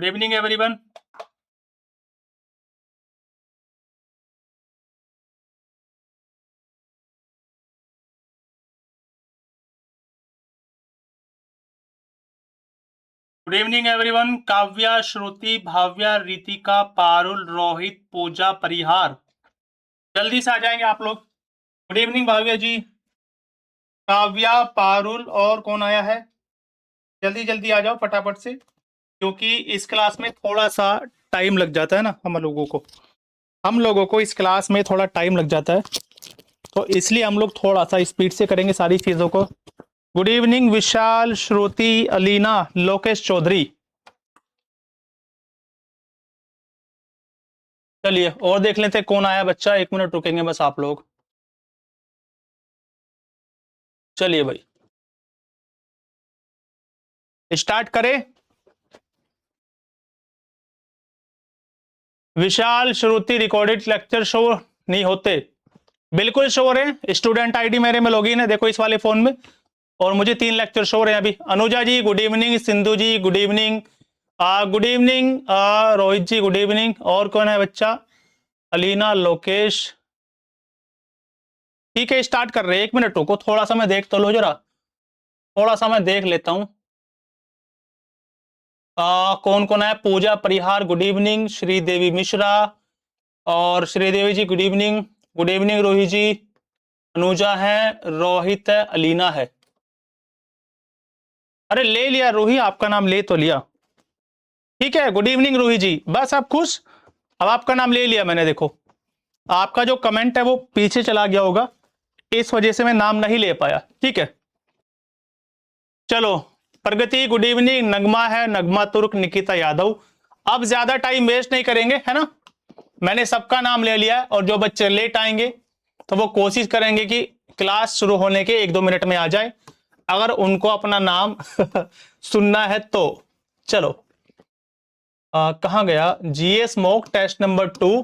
Good evening, everyone. Good evening everyone. Kavya, Shruti, Bhavya, Ritika, Parul, Rohit, Pooja, Parihar, जल्दी से आ जाएंगे आप लोग. गुड इवनिंग भाव्या जी, काव्या, पारुल और कौन आया है? जल्दी जल्दी आ जाओ फटाफट से, क्योंकि इस क्लास में थोड़ा सा टाइम लग जाता है ना. हम लोगों को इस क्लास में थोड़ा टाइम लग जाता है, तो इसलिए हम लोग थोड़ा सा स्पीड से करेंगे सारी चीजों को. गुड इवनिंग विशाल, श्रुति, अलीना, लोकेश चौधरी. चलिए और देख लेते हैं कौन आया बच्चा. 1 मिनट रुकेंगे बस आप लोग. चलिए भाई स्टार्ट करें. विशाल, श्रुति, रिकॉर्डेड लेक्चर शो नहीं होते? बिल्कुल शो हो रहे हैं. स्टूडेंट आईडी मेरे में लॉगिन है, देखो इस वाले फोन में, और मुझे 3 लेक्चर शो हो रहे हैं अभी. Anuja ji good evening, Sindhu ji good evening, good evening, Rohit ji good evening. और कौन है बच्चा? अलीना, लोकेश. ठीक है स्टार्ट कर रहे हैं. 1 मिनट रुको, थोड़ा सा मैं देख तो लो जरा, थोड़ा सा मैं देख लेता हूं. कौन कौन है? पूजा, परिहार गुड इवनिंग, श्रीदेवी मिश्रा और Sridevi ji good evening. Good evening Rohit ji. Anuja है, रोहित है, अलीना है. अरे ले लिया रोही, आपका नाम ले तो लिया. ठीक है गुड इवनिंग रोही जी. बस आप खुश? अब आपका नाम ले लिया मैंने. देखो आपका जो कमेंट है वो पीछे चला गया होगा, इस वजह से मैं नाम नहीं ले पाया. ठीक है चलो. प्रगति गुड इवनिंग, नगमा है, नगमा तुर्क, निकिता यादव. अब ज्यादा टाइम वेस्ट नहीं करेंगे है ना. मैंने सबका नाम ले लिया है, और जो बच्चे लेट आएंगे तो वो कोशिश करेंगे कि क्लास शुरू होने के 1-2 मिनट में आ जाए, अगर उनको अपना नाम सुनना है तो. चलो कहां गया? GS mock test number 2.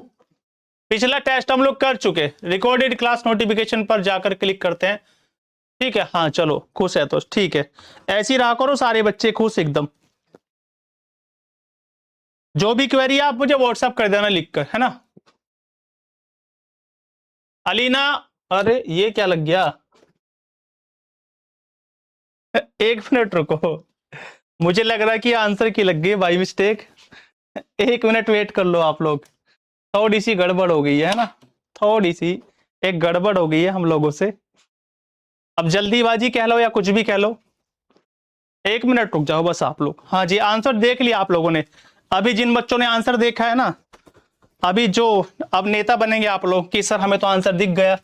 पिछला टेस्ट हम लोग कर चुके. रिकॉर्डेड क्लास नोटिफिकेशन पर जाकर क्लिक करते हैं. ठीक है हाँ चलो खुश है तो ठीक है. ऐसी रहा करो सारे बच्चे खुश एकदम. जो भी क्वेरी है आप मुझे व्हाट्सएप कर देना लिखकर, है ना. अलीना, अरे ये क्या लग गया? 1 मिनट रुको, मुझे लग रहा है कि आंसर की लग गई बाई मिस्टेक. 1 मिनट वेट कर लो आप लोग. थोड़ी सी गड़बड़ हो गई है ना, थोड़ी सी एक गड़बड़ हो गई है हम लोगों से. अब जल्दीबाजी कह लो या कुछ भी कह लो. 1 मिनट रुक जाओ बस आप लोग. हाँ जी आंसर देख लिया आप लोगों ने. अभी जिन बच्चों ने आंसर देखा है ना, अभी जो अब नेता बनेंगे आप लोग कि सर हमें तो आंसर दिख गया,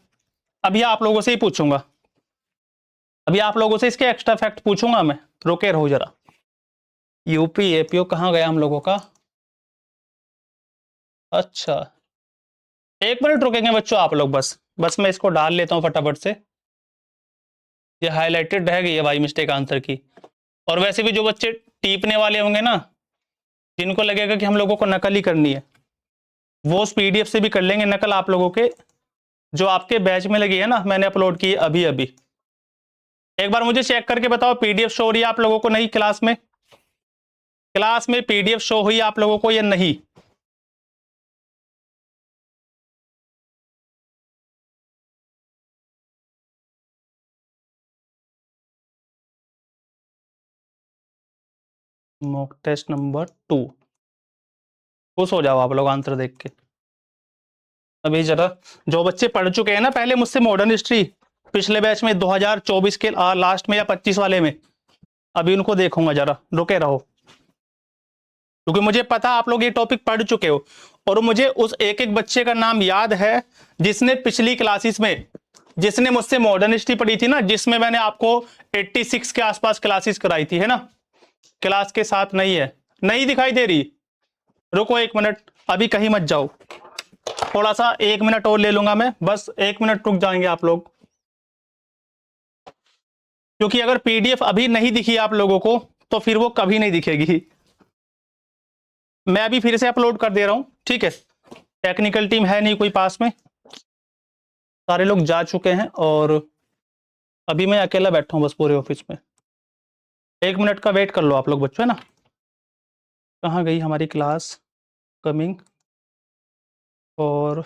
अभी आप लोगों से ही पूछूंगा. अभी आप लोगों से इसके एक्स्ट्रा फैक्ट पूछूंगा मैं. रुके रहो जरा. यूपी एपीओ कहाँ गया हम लोगों का? अच्छा 1 मिनट रुकेंगे बच्चों आप लोग. बस मैं इसको डाल लेता हूँ फटाफट से. ये हाईलाइटेड रह गई है बाई मिस्टेक आंसर की. और वैसे भी जो बच्चे टीपने वाले होंगे ना, जिनको लगेगा कि हम लोगों को नकल ही करनी है, वो उस पीडीएफ से भी कर लेंगे नकल आप लोगों के, जो आपके बैच में लगी है ना, मैंने अपलोड की अभी अभी. एक बार मुझे चेक करके बताओ पीडीएफ शो हो रही है आप लोगों को नहीं? क्लास में पीडीएफ शो हुई आप लोगों को या नहीं? Mock test number 2. खुश हो जाओ आप लोग आंसर देख के. अभी जरा जो बच्चे पढ़ चुके हैं ना पहले मुझसे मॉडर्न हिस्ट्री पिछले बैच में 2024 के लास्ट में या 25 वाले में, अभी उनको देखूंगा. जरा रुके रहो, क्योंकि मुझे पता आप लोग ये टॉपिक पढ़ चुके हो, और मुझे उस एक एक बच्चे का नाम याद है जिसने पिछली क्लासेस में, जिसने मुझसे मॉडर्न हिस्ट्री पढ़ी थी ना, जिसमें मैंने आपको 86 के आसपास क्लासेस कराई थी, है ना. क्लास के साथ नहीं है, नहीं दिखाई दे रही. रुको 1 मिनट, अभी कहीं मत जाओ. थोड़ा सा 1 मिनट और ले लूंगा मैं, बस 1 मिनट रुक जाएंगे आप लोग, क्योंकि अगर पीडीएफ अभी नहीं दिखी आप लोगों को तो फिर वो कभी नहीं दिखेगी. मैं अभी फिर से अपलोड कर दे रहा हूं. ठीक है टेक्निकल टीम है नहीं कोई पास में, सारे लोग जा चुके हैं, और अभी मैं अकेला बैठा हूं बस पूरे ऑफिस में. 1 मिनट का वेट कर लो आप लोग बच्चों, है ना. कहाँ गई हमारी क्लास कमिंग और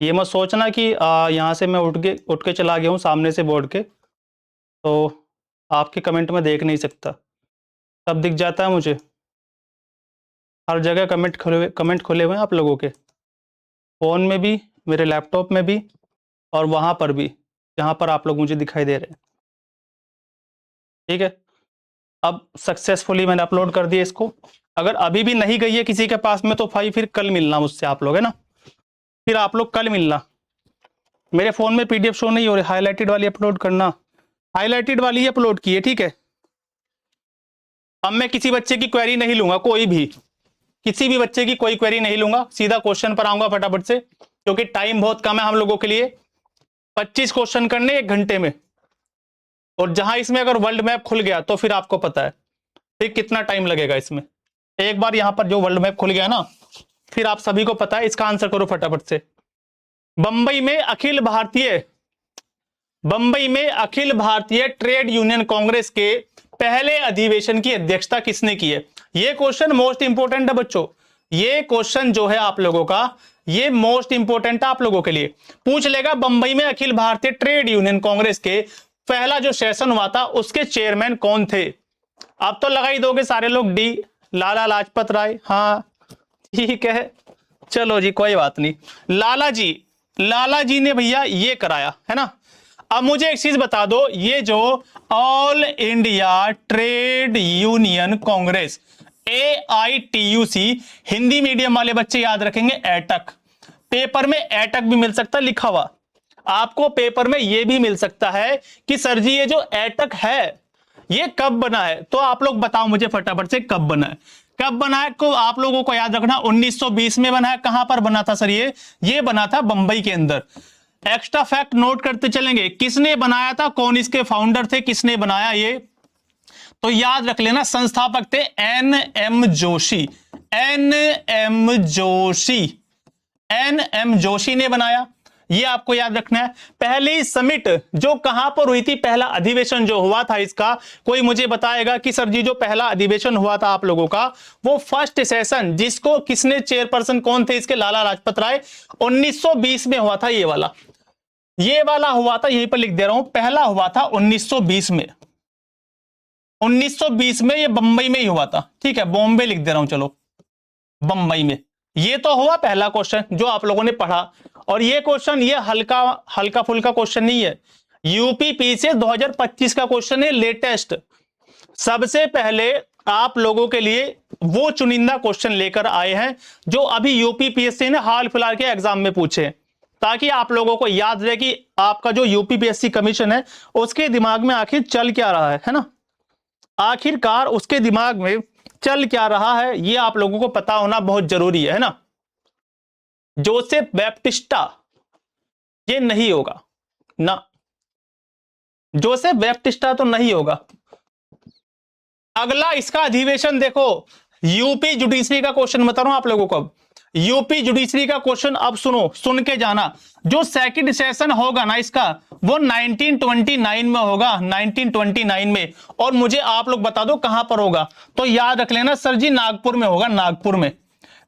ये मत सोचना कि यहाँ से मैं उठ के चला गया हूँ सामने से बोर्ड के, तो आपके कमेंट में देख नहीं सकता, सब दिख जाता है मुझे, हर जगह कमेंट खुले हुए हैं आप लोगों के, फ़ोन में भी, मेरे लैपटॉप में भी, और वहाँ पर भी जहाँ पर आप लोग मुझे दिखाई दे रहे हैं। ठीक है, अब सक्सेसफुली मैंने अपलोड कर दिया इसको। अगर अभी भी नहीं गई है किसी के पास में तो भाई फिर कल मिलना मुझसे आप लोग, है ना, फिर आप लोग कल मिलना। मेरे फ़ोन में PDF शो नहीं हो रही, हाईलाइटेड वाली अपलोड करना, हाईलाइटेड वाली ही अपलोड की है। ठीक है, अब मैं किसी बच्चे की क्वेरी नहीं लूंगा, कोई भी, किसी भी बच्चे की कोई क्वेरी नहीं लूंगा, सीधा क्वेश्चन पर आऊंगा फटाफट से, क्योंकि टाइम बहुत कम है हम लोगों के लिए। 25 क्वेश्चन करने 1 घंटे में, और जहां इसमें अगर वर्ल्ड मैप खुल गया तो फिर आपको पता है फिर कितना टाइम लगेगा इसमें। एक बार यहां पर जो वर्ल्ड मैप खुल गया ना, फिर आप सभी को पता है। इसका आंसर करो फटाफट से। बंबई में अखिल भारतीय ट्रेड यूनियन कांग्रेस के पहले अधिवेशन की अध्यक्षता किसने की है? ये क्वेश्चन मोस्ट इंपोर्टेंट है बच्चों, ये क्वेश्चन जो है आप लोगों का, ये मोस्ट इंपोर्टेंट है आप लोगों के लिए। पूछ लेगा बंबई में अखिल भारतीय ट्रेड यूनियन कांग्रेस के पहला जो सेशन हुआ था उसके चेयरमैन कौन थे? आप तो लगा ही दोगे सारे लोग डी, लाला लाजपत राय। हाँ ठीक है, चलो जी कोई बात नहीं, लाला जी ने भैया ये कराया है ना। अब मुझे एक चीज बता दो, ये जो all India trade union Congress AITUC, Hindi medium वाले बच्चे याद रखेंगे एटक, पेपर में एटक भी मिल सकता है लिखा हुआ, आपको पेपर में यह भी मिल सकता है कि सर जी ये जो एटक है ये कब बना है, तो आप लोग बताओ मुझे फटाफट से कब बना है। कब बना है को आप लोगों को याद रखना, 1920 में बना है। कहां पर बना था सर? ये बना था बंबई के अंदर। एक्स्ट्रा फैक्ट नोट करते चलेंगे, किसने बनाया था, कौन इसके फाउंडर थे, किसने बनाया ये, तो याद रख लेना संस्थापक थे NM जोशी। NM जोशी ने बनाया, ये आपको याद रखना है। पहली समिट जो कहां पर हुई थी, पहला अधिवेशन जो हुआ था इसका, कोई मुझे बताएगा कि सर जी जो पहला अधिवेशन हुआ था आप लोगों का, वो फर्स्ट सेशन जिसको किसने चेयरपर्सन कौन थे इसके, लाला लाजपत राय, 1920 में हुआ था। ये वाला हुआ था, यहीं पर लिख दे रहा हूं, पहला हुआ था 1920 में। 1920 में ये बंबई में ही हुआ था। ठीक है, बॉम्बे लिख दे रहा हूं, चलो बंबई में। ये तो हुआ पहला क्वेश्चन जो आप लोगों ने पढ़ा, और ये क्वेश्चन ये हल्का फुल्का क्वेश्चन नहीं है, यूपी से 2025 का क्वेश्चन है, लेटेस्ट। सबसे पहले आप लोगों के लिए वो चुनिंदा क्वेश्चन लेकर आए हैं जो अभी यूपीपीएससी ने हाल फिलहाल के एग्जाम में पूछे, ताकि आप लोगों को याद रहे कि आपका जो यूपीपीएससी कमीशन है उसके दिमाग में आखिर चल क्या रहा है ना, आखिरकार उसके दिमाग में चल क्या रहा है, ये आप लोगों को पता होना बहुत जरूरी है ना। जोसेफ बैप्टिस्टा, ये नहीं होगा ना, जोसेफ बैप्टिस्टा तो नहीं होगा। अगला इसका अधिवेशन देखो, यूपी जुडिशरी का क्वेश्चन बता रहा हूं आप लोगों को। यूपी जुडिशरी का क्वेश्चन अब सुनो, सुन के जाना। जो सेकंड सेशन होगा ना इसका, वो 1929 में होगा, 1929 में। और मुझे आप लोग बता दो कहां पर होगा, तो याद रख लेना सर जी नागपुर में होगा,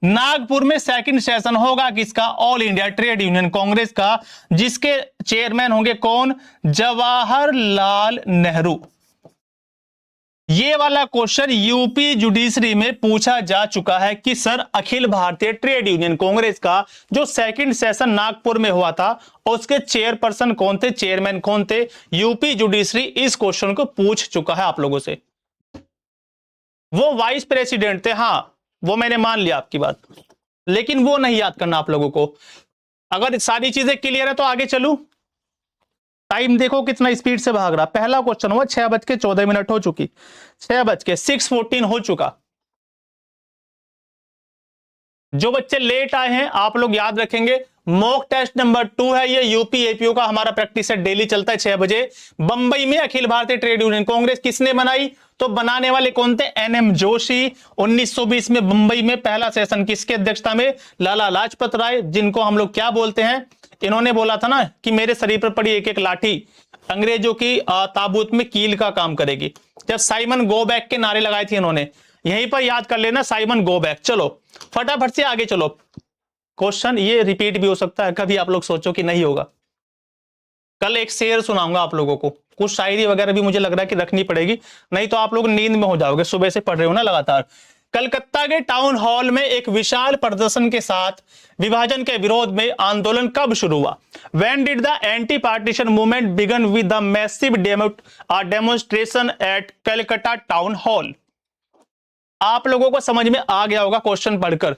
नागपुर में सेकंड सेशन होगा किसका, all India trade union Congress का, जिसके चेयरमैन होंगे कौन, जवाहरलाल नेहरू। ये वाला क्वेश्चन यूपी जुडिशरी में पूछा जा चुका है कि sir Akhil Bharatiya trade union Congress का जो सेकंड सेशन नागपुर में हुआ था उसके चेयरपर्सन कौन थे, चेयरमैन कौन थे। यूपी जुडिशरी इस क्वेश्चन को पूछ चुका है आप लोगों से। वो वाइस प्रेसिडेंट थे, हां वो मैंने मान लिया आपकी बात, लेकिन वो नहीं याद करना आप लोगों को। अगर सारी चीजें क्लियर है तो आगे चलूं। टाइम देखो कितना स्पीड से भाग रहा। पहला क्वेश्चन हुआ 6:14 हो चुकी, 6:14 हो चुका। जो बच्चे लेट आए हैं आप लोग याद रखेंगे, मॉक टेस्ट नंबर 2 है ये, यूपी एपीओ का हमारा प्रैक्टिस है, डेली चलता है 6 बजे। बंबई में अखिल भारतीय ट्रेड यूनियन कांग्रेस किसने बनाई, तो बनाने वाले कौन थे, NM जोशी। 1920 में बंबई में पहला सेशन किसके अध्यक्षता में, लाला लाजपत राय, जिनको हम लोग क्या बोलते हैं, इन्होंने बोला था ना कि मेरे शरीर पर पड़ी एक एक लाठी अंग्रेजों की ताबूत में कील का काम करेगी, जब साइमन गो बैक के नारे लगाए थे इन्होंने, यहीं पर याद कर लेना साइमन गो बैक। चलो फटाफट से आगे चलो, क्वेश्चन ये रिपीट भी हो सकता है, कभी आप लोग सोचो कि नहीं होगा। कल एक शेर सुनाऊंगा आप लोगों को, कुछ शायरी वगैरह भी मुझे लग रहा है कि रखनी पड़ेगी, नहीं तो आप लोग नींद में हो जाओगे, सुबह से पढ़ रहे हो ना लगातार। कलकत्ता के टाउन हॉल में एक विशाल प्रदर्शन के साथ विभाजन के विरोध में आंदोलन कब शुरू हुआ? When did the anti-partition movement begin with the massive demonstration at Calcutta Town Hall? आप लोगों को समझ में आ गया होगा क्वेश्चन पढ़कर,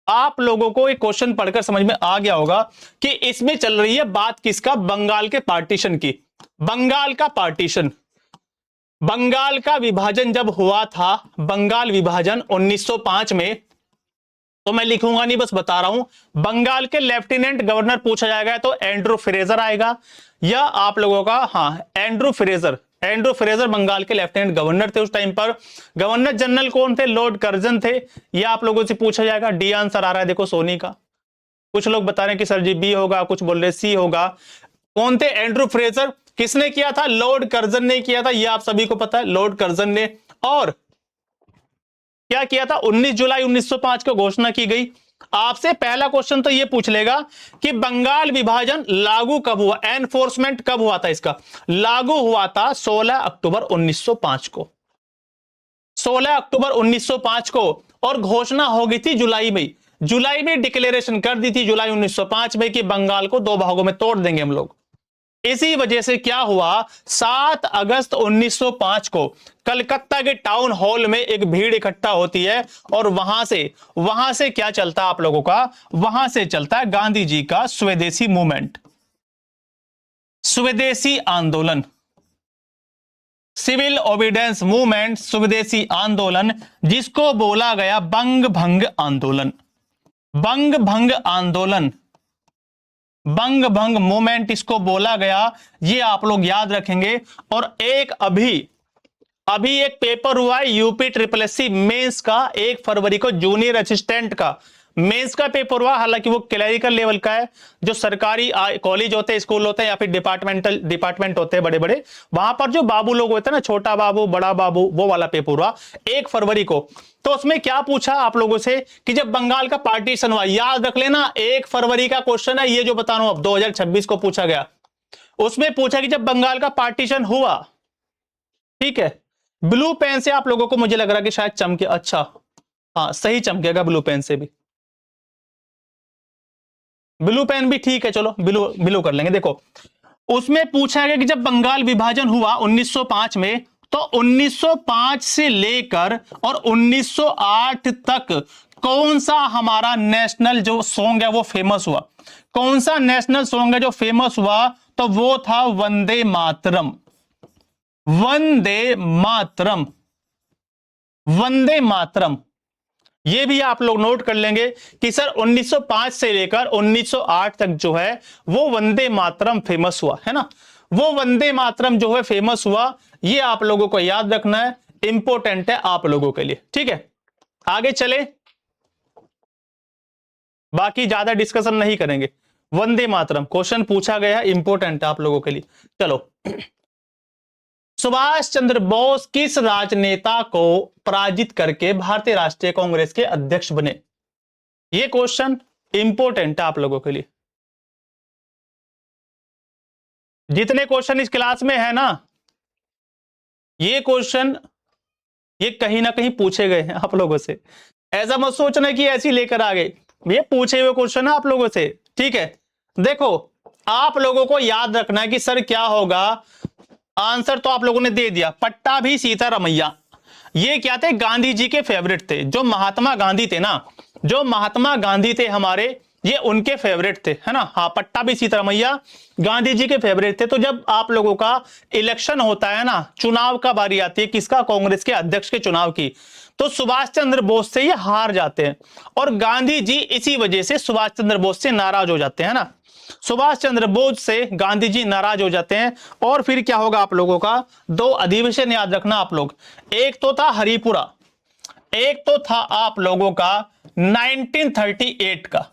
आप लोगों को एक क्वेश्चन पढ़कर समझ में आ गया होगा कि इसमें चल रही है बात किसका? बंगाल के पार्टीशन की। बंगाल का पार्टीशन, बंगाल का विभाजन जब हुआ था, बंगाल विभाजन 1905 में, तो मैं लिखूंगा नहीं बस बता रहा हूं, बंगाल के लेफ्टिनेंट गवर्नर पूछा जाएगा तो एंड्रू फ्रेजर आएगा, या आप लोगों का Andrew Fraser, Andrew Fraser Bengal के लेफ्टिनेंट गवर्नर थे उस टाइम पर। गवर्नर जनरल कौन थे? लॉर्ड कर्जन थे। यह आप लोगों से पूछा जाएगा। डी आंसर आ रहा है देखो सोनी का, कुछ लोग बता रहे हैं कि सर जी बी होगा, कुछ बोल रहे सी होगा। कौन थे? Andrew Fraser. किसने किया था? लॉर्ड कर्जन ने किया था, यह आप सभी को पता है, लॉर्ड कर्जन ने। और क्या किया था? 19 जुलाई 1905 को घोषणा की गई। आपसे पहला क्वेश्चन तो यह पूछ लेगा कि बंगाल विभाजन लागू कब हुआ, एनफोर्समेंट कब हुआ था इसका? लागू हुआ था 16 अक्टूबर 1905 को, 16 अक्टूबर 1905 को, और घोषणा हो गई थी जुलाई में। जुलाई में डिक्लेरेशन कर दी थी जुलाई 1905 में कि बंगाल को 2 भागों में तोड़ देंगे हम लोग। इसी वजह से क्या हुआ, 7 अगस्त 1905 को कलकत्ता के टाउन हॉल में एक भीड़ इकट्ठा होती है, और वहां से क्या चलता है आप लोगों का? वहां से चलता है गांधी जी का स्वदेशी मूवमेंट, स्वदेशी आंदोलन, सिविल ओबीडियंस मूवमेंट, स्वदेशी आंदोलन, जिसको बोला गया बंग भंग आंदोलन। बंग भंग आंदोलन, बंग भंग मूवमेंट इसको बोला गया, ये आप लोग याद रखेंगे। और एक अभी एक पेपर हुआ है यूपी SSSC मेंस का, 1 फरवरी को जूनियर असिस्टेंट का मेंस का पेपर हुआ। हालांकि वो क्लरिकल लेवल का है, जो सरकारी कॉलेज होते हैं, स्कूल होते हैं, या फिर डिपार्टमेंट होते हैं बड़े बड़े, वहां पर जो बाबू लोग होते हैं ना, छोटा बाबू बड़ा बाबू, वो वाला पेपर हुआ 1 फरवरी को। तो उसमें क्या पूछा आप लोगों से कि जब बंगाल का पार्टीशन हुआ, याद रख लेना 1 फरवरी का क्वेश्चन है ये जो बता रहा हूं, अब 2026 को पूछा गया। उसमें पूछा कि जब बंगाल का पार्टीशन हुआ, ठीक है, ब्लू पेन से आप लोगों को मुझे लग रहा है कि शायद चमके, अच्छा हाँ सही चमकेगा ब्लू पेन से भी, ब्लू पेन भी ठीक है, चलो ब्लू कर लेंगे। देखो उसमें पूछा गया कि जब बंगाल विभाजन हुआ 1905 में, तो 1905 से लेकर और 1908 तक कौन सा हमारा नेशनल जो सॉन्ग है वो फेमस हुआ? कौन सा नेशनल सॉन्ग है जो फेमस हुआ? तो वो था वंदे मातरम, वंदे मातरम, वंदे मातरम। ये भी आप लोग नोट कर लेंगे कि सर 1905 से लेकर 1908 तक जो है वो वंदे मातरम फेमस हुआ है ना, वो वंदे मातरम जो है फेमस हुआ। ये आप लोगों को याद रखना है, इंपॉर्टेंट है आप लोगों के लिए, ठीक है। आगे चले, बाकी ज्यादा डिस्कशन नहीं करेंगे। वंदे मातरम क्वेश्चन पूछा गया, इंपॉर्टेंट है आप लोगों के लिए। चलो, सुभाष चंद्र बोस किस राजनेता को पराजित करके भारतीय राष्ट्रीय कांग्रेस के अध्यक्ष बने? यह क्वेश्चन इंपॉर्टेंट है आप लोगों के लिए। जितने क्वेश्चन इस क्लास में है ना, ये क्वेश्चन ये कहीं ना कहीं पूछे गए हैं आप लोगों से। ऐसा मत सोचना कि ऐसी लेकर आ गए, ये पूछे हुए क्वेश्चन है आप लोगों से, ठीक है। देखो आप लोगों को याद रखना है कि सर क्या होगा, आंसर तो आप लोगों ने दे दिया, पट्टाभी सीतारमैया। ये क्या थे? गांधी जी के फेवरेट थे, जो महात्मा गांधी थे ना, जो महात्मा गांधी थे हमारे, ये उनके फेवरेट थे, है ना। हाँ, पट्टाभी सीतारमैया गांधी जी के फेवरेट थे। तो जब आप लोगों का इलेक्शन होता है ना, चुनाव का बारी आती है किसका? कांग्रेस के अध्यक्ष के चुनाव की, तो सुभाष चंद्र बोस से ये हार जाते हैं, और गांधी जी इसी वजह से सुभाष चंद्र बोस से नाराज हो जाते हैं ना। सुभाष चंद्र बोस से गांधी जी नाराज हो जाते हैं, और फिर क्या होगा आप लोगों का? 2 अधिवेशन याद रखना आप लोग, एक तो था हरिपुरा, एक तो था आप लोगों का 1938 का,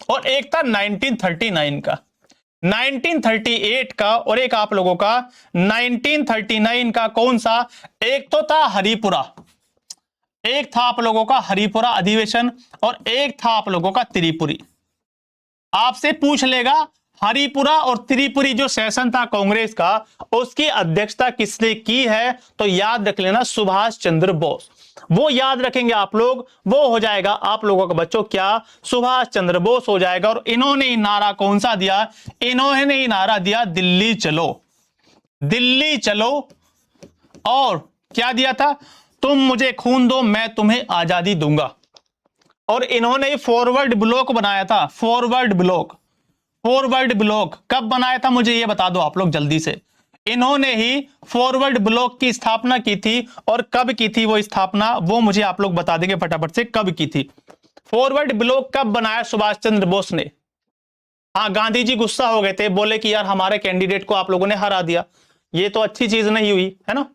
और एक था 1939 का। 1938 का और एक आप लोगों का 1939 का कौन सा? एक तो था हरिपुरा, एक था आप लोगों का हरिपुरा अधिवेशन और एक था आप लोगों का त्रिपुरी। आपसे पूछ लेगा हरिपुरा और त्रिपुरी जो सेशन था कांग्रेस का, उसकी अध्यक्षता किसने की है? तो याद रख लेना सुभाष चंद्र बोस। वो याद रखेंगे आप लोग, वो हो जाएगा आप लोगों का बच्चों क्या? सुभाष चंद्र बोस हो जाएगा। और इन्होंने नारा कौन सा दिया? इन्होंने नारा दिया दिल्ली चलो, दिल्ली चलो। और क्या दिया था? तुम मुझे खून दो मैं तुम्हें आजादी दूंगा। और इन्होंने फॉरवर्ड ब्लॉक बनाया था, फॉरवर्ड ब्लॉक। फॉरवर्ड ब्लॉक कब बनाया था मुझे ये बता दो आप लोग जल्दी से। इन्होंने ही फॉरवर्ड ब्लॉक की स्थापना की थी। और कब की थी वो स्थापना, वो मुझे आप लोग बता देंगे फटाफट से कब की थी। फॉरवर्ड ब्लॉक कब बनाया सुभाष चंद्र बोस ने? हाँ, गांधी जी गुस्सा हो गए थे, बोले कि यार हमारे कैंडिडेट को आप लोगों ने हरा दिया, ये तो अच्छी चीज नहीं हुई है ना।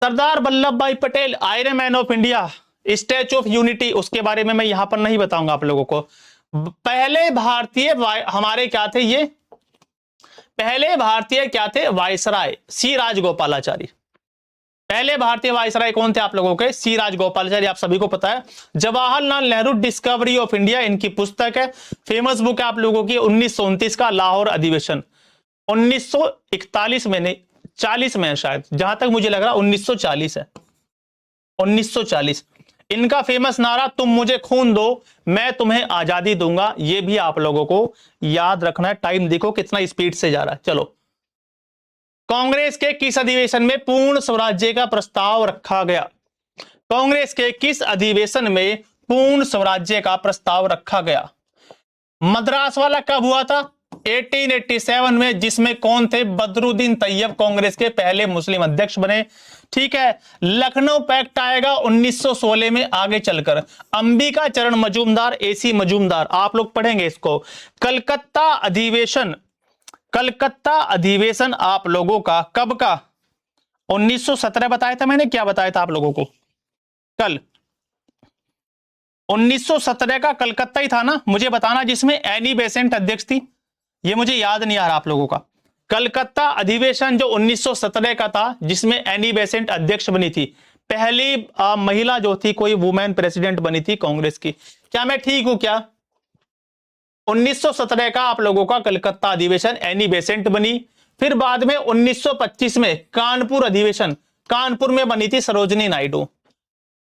सरदार वल्लभ भाई Patel, iron man of India, statue of unity, उसके बारे में मैं यहां पर नहीं बताऊंगा आप लोगों को। पहले भारतीय हमारे क्या थे ये? पहले भारतीय क्या थे? वायसराय सी राजगोपालाचारी। पहले भारतीय वायसराय कौन थे आप लोगों के? सी राजगोपालाचारी, आप सभी को पता है। Jawaharlal Nehru discovery of India इनकी पुस्तक है, फेमस बुक है आप लोगों की। 1929 का लाहौर अधिवेशन, 1941 में नहीं 40 में है शायद, जहां तक मुझे लग रहा 1940 है, 1940। इनका फेमस नारा तुम मुझे खून दो मैं तुम्हें आजादी दूंगा, ये भी आप लोगों को याद रखना है। टाइम देखो कितना स्पीड से जा रहा है। चलो, कांग्रेस के किस अधिवेशन में पूर्ण स्वराज्य का प्रस्ताव रखा गया? कांग्रेस के किस अधिवेशन में पूर्ण स्वराज्य का प्रस्ताव रखा गया? मद्रास वाला कब हुआ था? 1887 में, जिसमें कौन थे? बदरुद्दीन तैयब कांग्रेस के पहले मुस्लिम अध्यक्ष बने। ठीक है। लखनऊ पैक्ट आएगा 1916 में आगे चलकर। अंबिका चरण मजूमदार, एसी मजूमदार, आप लोग पढ़ेंगे इसको। कलकत्ता अधिवेशन, कलकत्ता अधिवेशन आप लोगों का कब का? 1917 बताया था मैंने, क्या बताया था आप लोगों को कल? 1917 का कलकत्ता ही था ना, मुझे बताना, जिसमें एनी बेसेंट अध्यक्ष थी। ये मुझे याद नहीं आ रहा आप लोगों का। कलकत्ता अधिवेशन जो 1917 का था, जिसमें एनी बेसेंट अध्यक्ष बनी थी, पहली महिला जो थी कोई वुमेन प्रेसिडेंट बनी थी कांग्रेस की। क्या मैं ठीक हूं क्या? 1917 का आप लोगों का कलकत्ता अधिवेशन, एनी बेसेंट बनी। फिर बाद में 1925 में कानपुर अधिवेशन, कानपुर में बनी थी सरोजनी नायडू।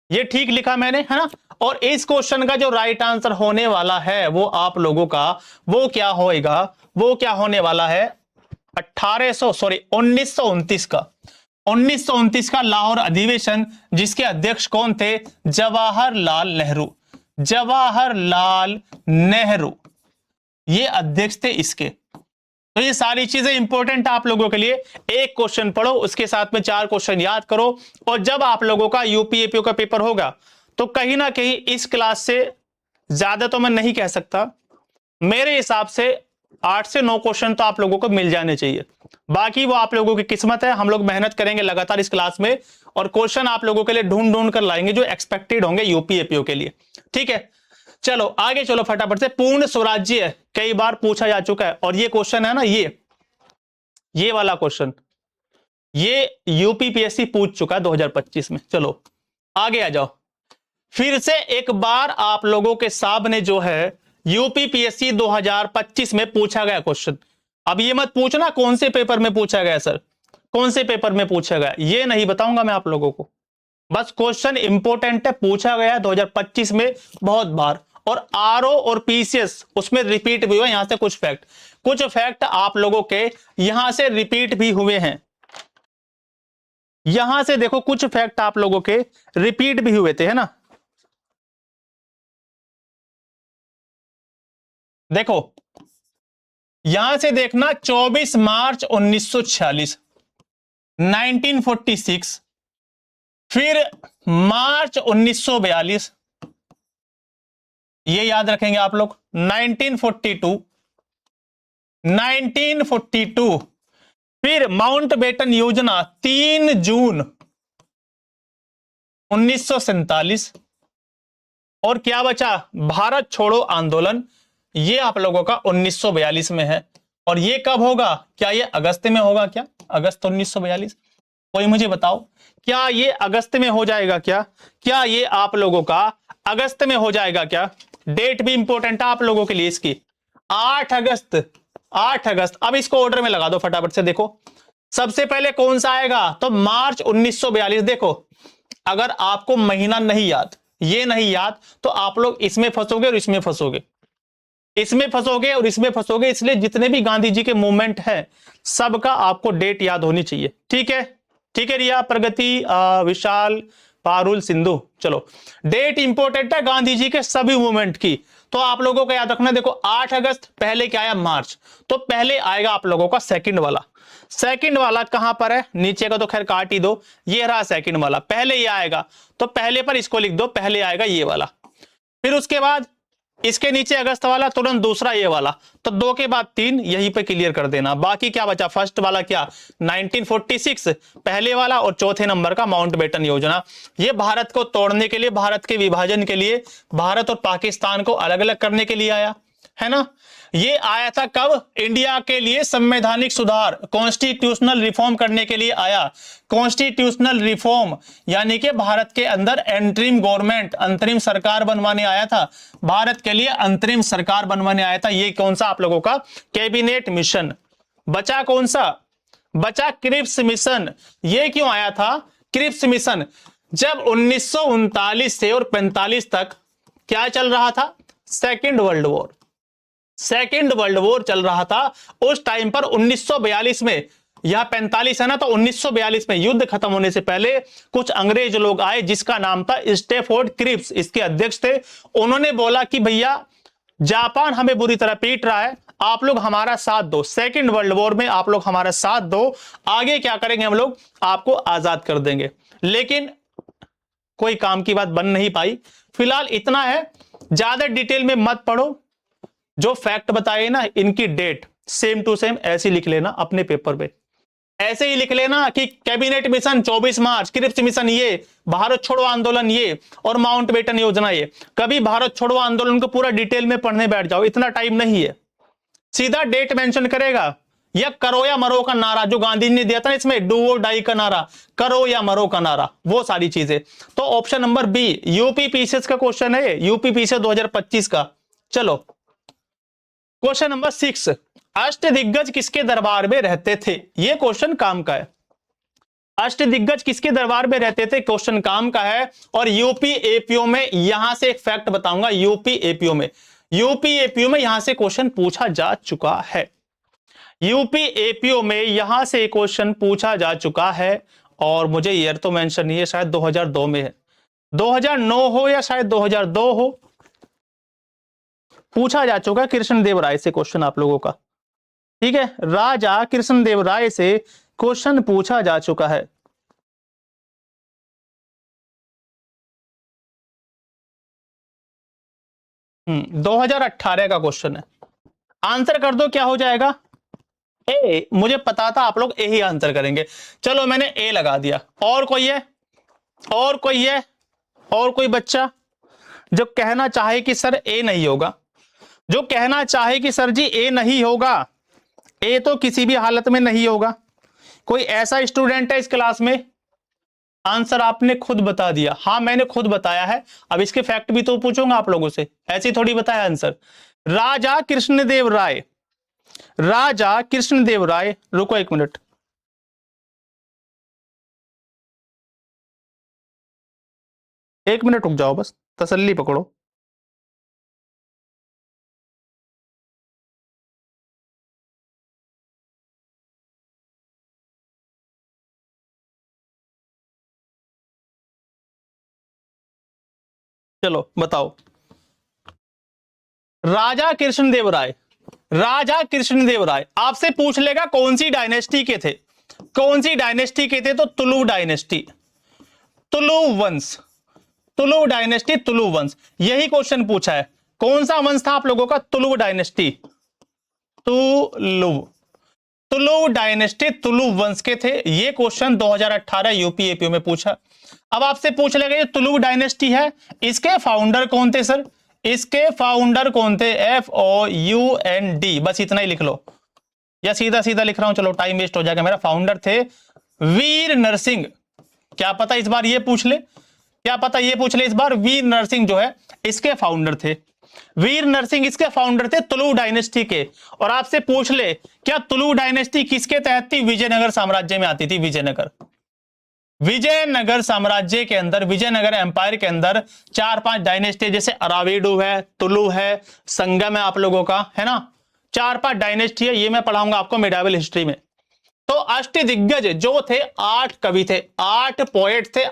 ये ठीक लिखा मैंने, है ना। और इस क्वेश्चन का जो राइट आंसर होने वाला है वो आप लोगों का वो क्या होएगा? वो क्या होने वाला है? 1929 का, 1929 का लाहौर अधिवेशन, जिसके अध्यक्ष कौन थे? जवाहरलाल नेहरू, जवाहरलाल नेहरू, ये अध्यक्ष थे इसके। तो ये सारी चीजें इंपॉर्टेंट आप लोगों के लिए। एक क्वेश्चन पढ़ो, उसके साथ में 4 क्वेश्चन याद करो। और जब आप लोगों का यूपीएपीओ का पेपर होगा तो कहीं ना कहीं इस क्लास से ज्यादा तो मैं नहीं कह सकता, मेरे हिसाब से 8 से 9 क्वेश्चन तो आप लोगों को मिल जाने चाहिए। बाकी वो आप लोगों की किस्मत है। हम लोग मेहनत करेंगे लगातार इस क्लास में और क्वेश्चन आप लोगों के लिए ढूंढ ढूंढ कर लाएंगे जो एक्सपेक्टेड होंगे यूपीएपीओ के लिए। ठीक है, चलो आगे चलो फटाफट से। पूर्ण स्वराज्य कई बार पूछा जा चुका है और ये क्वेश्चन है ना, ये वाला क्वेश्चन ये यूपीपीएससी पूछ चुका है 2025 में। चलो आगे आ जाओ। फिर से एक बार आप लोगों के सामने जो है यूपीपीएससी 2025 में पूछा गया क्वेश्चन। अब ये मत पूछना कौन से पेपर में पूछा गया सर, कौन से पेपर में पूछा गया, ये नहीं बताऊंगा मैं आप लोगों को। बस क्वेश्चन इंपॉर्टेंट है, पूछा गया 2025 में बहुत बार। और आरओ और पीसीएस उसमें रिपीट भी हुआ। यहां से कुछ फैक्ट आप लोगों के यहां से रिपीट भी हुए हैं। यहां से देखो कुछ फैक्ट आप लोगों के रिपीट भी हुए थे, है ना। देखो यहां से देखना, 24 मार्च 1946, 1946, फिर मार्च 1942, ये याद रखेंगे आप लोग। 1942, फिर माउंटबेटन योजना 3 जून 1947, और क्या बचा? भारत छोड़ो आंदोलन, ये आप लोगों का 1942 में है। और ये कब होगा? क्या ये अगस्त में होगा? क्या अगस्त 1942? कोई मुझे बताओ, क्या ये अगस्त में हो जाएगा? क्या ये आप लोगों का अगस्त में हो जाएगा? क्या डेट भी इंपॉर्टेंट है आप लोगों के लिए इसकी, 8 अगस्त। 8 अगस्त। अब इसको ऑर्डर में लगा दो फटाफट से। देखो सबसे पहले कौन सा आएगा? तो मार्च 1942। देखो अगर आपको महीना नहीं याद, ये नहीं याद, तो आप लोग इसमें फंसोगे और इसमें फंसोगे, इसमें फंसोगे और इसमें फंसोगे। इसलिए जितने भी गांधी जी के मूवमेंट है सबका आपको डेट याद होनी चाहिए। ठीक है? ठीक है रिया, प्रगति, विशाल, पारुल, सिंधु। चलो डेट इंपॉर्टेंट है गांधी जी के सभी मूवमेंट की, तो आप लोगों को याद रखना। देखो 8 अगस्त, पहले क्या आया? मार्च। तो पहले आएगा आप लोगों का सेकंड वाला। सेकंड वाला कहां पर है? नीचे का तो खैर काट ही दो, ये रहा सेकंड वाला, पहले ये आएगा। तो पहले पर इसको लिख दो, पहले आएगा ये वाला। फिर उसके बाद इसके नीचे अगस्त वाला, तुरंत दूसरा ये वाला। तो 2 के बाद 3 यहीं पे क्लियर कर देना। बाकी क्या बचा? फर्स्ट वाला क्या? 1946 पहले वाला, और चौथे नंबर का माउंटबेटन योजना। ये भारत को तोड़ने के लिए, भारत के विभाजन के लिए, भारत और पाकिस्तान को अलग अलग करने के लिए आया है ना। ये आया था कब? इंडिया के लिए संवैधानिक सुधार, कॉन्स्टिट्यूशनल रिफॉर्म करने के लिए आया। कॉन्स्टिट्यूशनल रिफॉर्म यानी कि भारत के अंदर एंटरिम गवर्नमेंट, अंतरिम सरकार बनवाने आया था। भारत के लिए अंतरिम सरकार बनवाने आया था। ये कौन सा आप लोगों का? Cabinet mission. बचा कौन सा? बचा क्रिप्स मिशन। ये क्यों आया था क्रिप्स मिशन? जब 1939 से और 45 तक क्या चल रहा था? Second world war. Second world war चल रहा था उस टाइम पर। 1942 में, यह 45 है ना, तो 1942 में युद्ध खत्म होने से पहले कुछ अंग्रेज लोग आए जिसका नाम था स्टैफोर्ड क्रिप्स, इसके अध्यक्ष थे। उन्होंने बोला कि भैया जापान हमें बुरी तरह पीट रहा है, आप लोग हमारा साथ दो, सेकेंड वर्ल्ड वॉर में आप लोग हमारा साथ दो, आगे क्या करेंगे हम लोग? आपको आजाद कर देंगे। लेकिन कोई काम की बात बन नहीं पाई। फिलहाल इतना है, ज्यादा डिटेल में मत पढ़ो। जो फैक्ट बताए ना, इनकी डेट सेम टू सेम ऐसे लिख लेना अपने पेपर पे। ऐसे ही लिख लेना कि कैबिनेट मिशन 24 मार्च, क्रिप्स मिशन ये, भारत छोड़ो आंदोलन ये, और माउंटबेटन योजना ये। कभी भारत छोड़ो आंदोलन को पूरा डिटेल में पढ़ने बैठ जाओ, इतना टाइम नहीं है। सीधा डेट मेंशन करेगा, या करो या मरो का नारा जो गांधी जी ने दिया था इसमें, डू और डाई का नारा, करो या मरो का नारा, वो सारी चीजें। तो option number B UP PCS का क्वेश्चन है, यूपी पीसीएस 2025 का। चलो क्वेश्चन नंबर 6, अष्टदिग्गज किसके दरबार में रहते थे? ये क्वेश्चन काम का है। अष्टदिग्गज किसके दरबार में रहते थे? क्वेश्चन काम का है। और यूपी एपीओ में, यहां से एक फैक्ट बताऊंगा, यूपी एपीओ में यहां से क्वेश्चन पूछा जा चुका है। यूपी एपीओ में यहां से क्वेश्चन पूछा जा चुका है। और मुझे ईयर तो मेंशन नहीं है, शायद 2002 में है, 2009 हो या शायद 2002 हो, पूछा जा चुका है कृष्णदेव राय से क्वेश्चन आप लोगों का। ठीक है, राजा कृष्णदेव राय से क्वेश्चन पूछा जा चुका है। हम्म, 2018 का क्वेश्चन है। आंसर कर दो, क्या हो जाएगा? ए। मुझे पता था आप लोग ए ही आंसर करेंगे। चलो मैंने ए लगा दिया। और कोई है? और कोई है? और कोई बच्चा जो कहना चाहे कि सर ए नहीं होगा, जो कहना चाहे कि सर जी ए नहीं होगा, ए तो किसी भी हालत में नहीं होगा? कोई ऐसा स्टूडेंट है इस क्लास में? आंसर आपने खुद बता दिया। हाँ मैंने खुद बताया है। अब इसके फैक्ट भी तो पूछूंगा आप लोगों से, ऐसे थोड़ी बताया आंसर। राजा कृष्णदेव राय, राजा कृष्णदेव राय, रुको 1 मिनट, एक मिनट रुक जाओ, बस तसल्ली पकड़ो। चलो बताओ। राजा कृष्णदेव राय, राजा कृष्णदेव राय आपसे पूछ लेगा कौन सी डायनेस्टी के थे, कौन सी डायनेस्टी के थे? तो तुलु डायनेस्टी, तुलु वंश, तुलु डायनेस्टी, तुलु वंश, यही क्वेश्चन पूछा है। कौन सा वंश था आप लोगों का? तुलु डायनेस्टी, तुलु, तुलु डायनेस्टी, तुलु वंश के थे। ये क्वेश्चन 2018 यूपी एपीओ में पूछा। अब आपसे पूछ लेगा ये तुलु डायनेस्टी है, इसके फाउंडर कौन थे सर? इसके फाउंडर कौन थे? FOUND, बस इतना ही लिख लो। या सीधा सीधा लिख रहा हूं, चलो टाइम वेस्ट हो जाएगा मेरा। फाउंडर थे वीर नरसिंह। क्या पता इस बार ये पूछ ले, क्या पता ये पूछ ले इस बार, वीर नरसिंह जो है इसके फाउंडर थे। वीर नरसिंह इसके फाउंडर थे तुलु डायनेस्टी के। और आपसे पूछ ले क्या तुलु डायनेस्टी किसके तहत थी? विजयनगर साम्राज्य में आती थी। विजयनगर, विजयनगर साम्राज्य के अंदर, विजयनगर एम्पायर के अंदर 4-5 डायनेस्टी, जैसे अराविडु है, तुलु है, संगम है आप लोगों का, है ना, 4-5 डायनेस्टी है। ये मैं पढ़ाऊंगा आपको मेडिवल हिस्ट्री में। तो अष्टदिग्गज जो थे 8 कवि थे, 8 पोएट थे,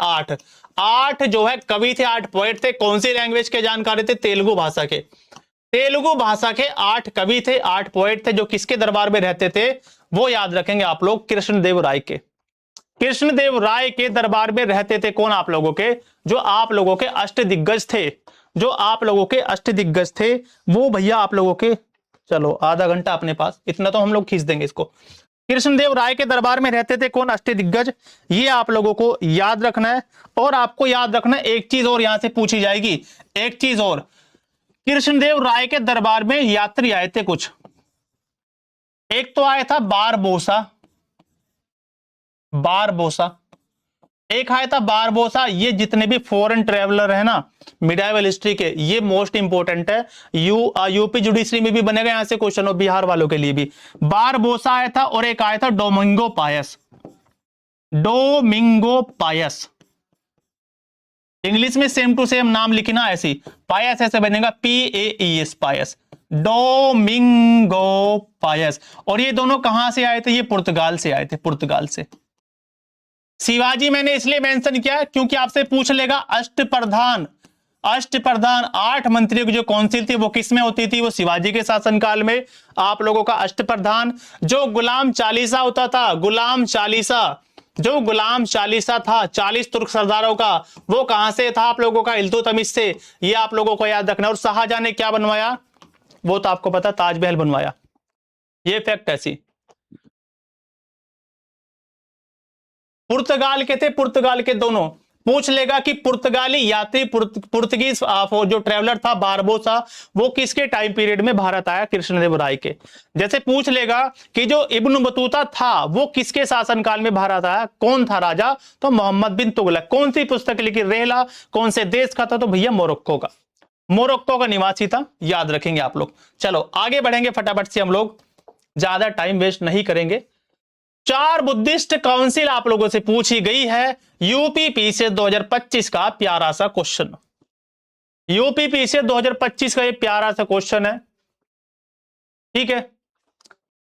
8 जो है कवि थे, 8 पोएट थे। कौन सी लैंग्वेज के जानकारी थे? तेलुगु भाषा के। तेलुगु भाषा के 8 कवि थे, 8 पोएट थे, जो किसके दरबार में रहते थे? वो याद रखेंगे आप लोग, कृष्णदेव राय के। कृष्णदेव राय के दरबार में रहते थे कौन? आप लोगों के, जो आप लोगों के अष्टदिग्गज थे, जो आप लोगों के अष्टदिग्गज थे, वो भैया आप लोगों के, चलो आधा घंटा अपने पास, इतना तो हम लोग खींच देंगे इसको। कृष्णदेव राय के दरबार में रहते थे कौन? अष्टदिग्गज। ये आप लोगों को याद रखना है। और आपको याद रखना है एक चीज और यहां से पूछी जाएगी, एक चीज और, कृष्णदेव राय के दरबार में यात्री आए थे कुछ। एक तो आया था बारबोसा, बारबोसा, एक आया था बारबोसा। ये जितने भी फॉरेन ट्रेवलर है ना मिडाइवल हिस्ट्री के, ये मोस्ट इंपोर्टेंट है। यूपी जुडिशरी में भी बनेगा यहां से क्वेश्चन, और बिहार वालों के लिए भी। बारबोसा आया था और एक आया था Domingo Paes. Domingo Paes, English में सेम टू सेम नाम लिखना ऐसी, पायस ऐसे बनेगा PAES, पायस, डोमिंगो पायस। और ये दोनों कहां से आए थे? ये पुर्तगाल से आए थे, पुर्तगाल से। शिवाजी मैंने इसलिए मेंशन किया क्योंकि आपसे पूछ लेगा अष्टप्रधान, अष्टप्रधान 8 मंत्रियों की जो काउंसिल थी वो किस में होती थी? वो शिवाजी के शासनकाल में। आप लोगों का अष्टप्रधान जो गुलाम चालीसा होता था, गुलाम चालीसा, जो गुलाम चालीसा था 40 तुर्क सरदारों का, वो कहां से था? आप लोगों का इल्तुतमिश से। ये आप लोगों को याद रखना। और शाहजहां ने क्या बनवाया? वो तो आपको पता, ताजमहल बनवाया। ये फैक्ट ऐसी। पुर्तगाल के थे, पुर्तगाल के दोनों। पूछ लेगा कि पुर्तगाली यात्री, पुर्तगीज जो ट्रेवलर था बारबोसा, वो किसके टाइम पीरियड में भारत आया? कृष्णदेव राय के। जैसे पूछ लेगा कि जो इब्न बतूता था वो किसके शासनकाल में भारत आया? कौन था राजा? तो मोहम्मद बिन तुगलक। कौन सी पुस्तक लिखी? रेहला। कौन से देश का था? तो भैया मोरक्को का, मोरक्को का निवासी था। याद रखेंगे आप लोग। चलो आगे बढ़ेंगे फटाफट से, हम लोग ज्यादा टाइम वेस्ट नहीं करेंगे। 4 बुद्धिस्ट काउंसिल आप लोगों से पूछी गई है। यूपीपी से 2025 का प्यारा सा क्वेश्चन, यूपीपी से 2025 का ये प्यारा सा क्वेश्चन है। ठीक है,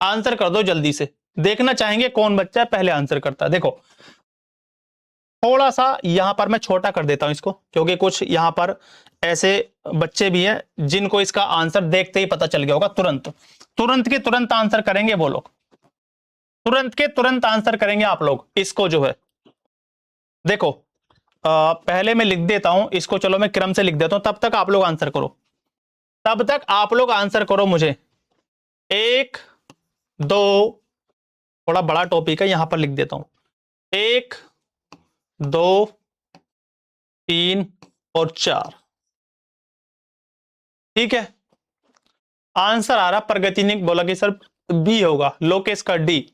आंसर कर दो जल्दी से। देखना चाहेंगे कौन बच्चा पहले आंसर करता है। देखो थोड़ा सा यहां पर मैं छोटा कर देता हूं इसको, क्योंकि कुछ यहां पर ऐसे बच्चे भी हैं जिनको इसका आंसर देखते ही पता चल गया होगा। तुरंत तुरंत के तुरंत आंसर करेंगे वो लोग, तुरंत के तुरंत आंसर करेंगे आप लोग इसको जो है। देखो पहले मैं लिख देता हूं इसको, चलो मैं क्रम से लिख देता हूं, तब तक आप लोग आंसर करो, तब तक आप लोग आंसर करो मुझे। 1 2, थोड़ा बड़ा टॉपिक है, यहां पर लिख देता हूं। 1 2 3 और 4। ठीक है, आंसर आ रहा प्रगति ने बोला कि सर बी होगा, लोकेश का डी।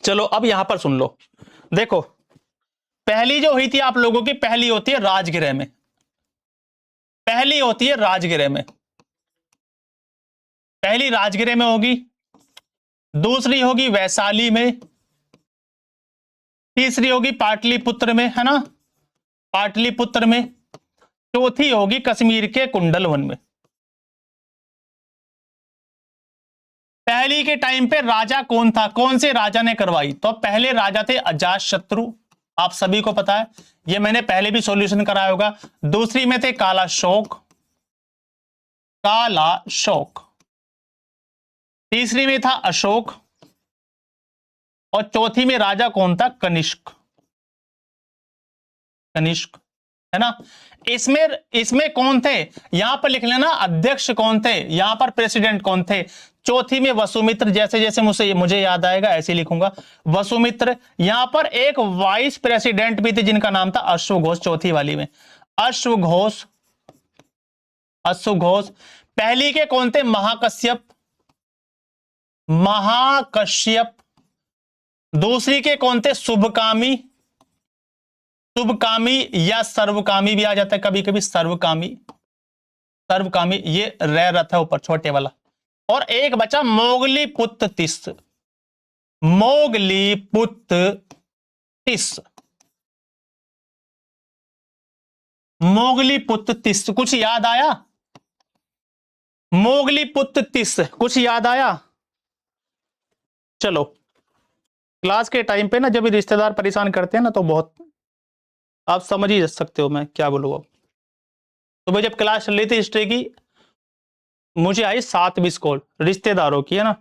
चलो अब यहां पर सुन लो। देखो पहली जो हुई थी आप लोगों की, पहली होती है राजगृह में, पहली होती है राजगृह में, पहली राजगृह में होगी। दूसरी होगी वैशाली में। तीसरी होगी पाटलिपुत्र में, है ना, पाटलिपुत्र में। चौथी होगी कश्मीर के कुंडलवन में। पहली के टाइम पे राजा कौन था? कौन से राजा ने करवाई? तो पहले राजा थे अजातशत्रु, आप सभी को पता है, ये मैंने पहले भी सॉल्यूशन कराया होगा। दूसरी में थे कालाशोक, कालाशोक। तीसरी में था अशोक, और चौथी में राजा कौन था? कनिष्क, कनिष्क, है ना। इसमें कौन थे यहां पर लिख लेना, अध्यक्ष कौन थे, यहां पर प्रेसिडेंट कौन थे। चौथी में वसुमित्र, जैसे जैसे मुझे याद आएगा ऐसे लिखूंगा, वसुमित्र। यहां पर एक वाइस प्रेसिडेंट भी थे जिनका नाम था अश्वघोष, चौथी वाली में अश्वघोष, अश्वघोष। पहली के कौन थे? महाकश्यप, महाकश्यप। दूसरी के कौन थे? शुभकामी। शुभकामी या सर्वकामी भी आ जाता है कभी कभी, सर्वकामी। सर्वकामी ये रह रहा था ऊपर छोटे वाला। और एक बचा मोगली पुत्र तिस। मोगली पुत्र तिस। मोगली पुत्र तिस कुछ याद आया? मोगली पुत्र तिस कुछ याद आया? चलो, क्लास के टाइम पे ना जब रिश्तेदार परेशान करते हैं ना तो बहुत, आप समझ ही सकते हो मैं क्या बोलूँ अब। तो भाई जब क्लास चल रही थी हिस्ट्री की, मुझे आई 7 मिस कॉल रिश्तेदारों की, है ना।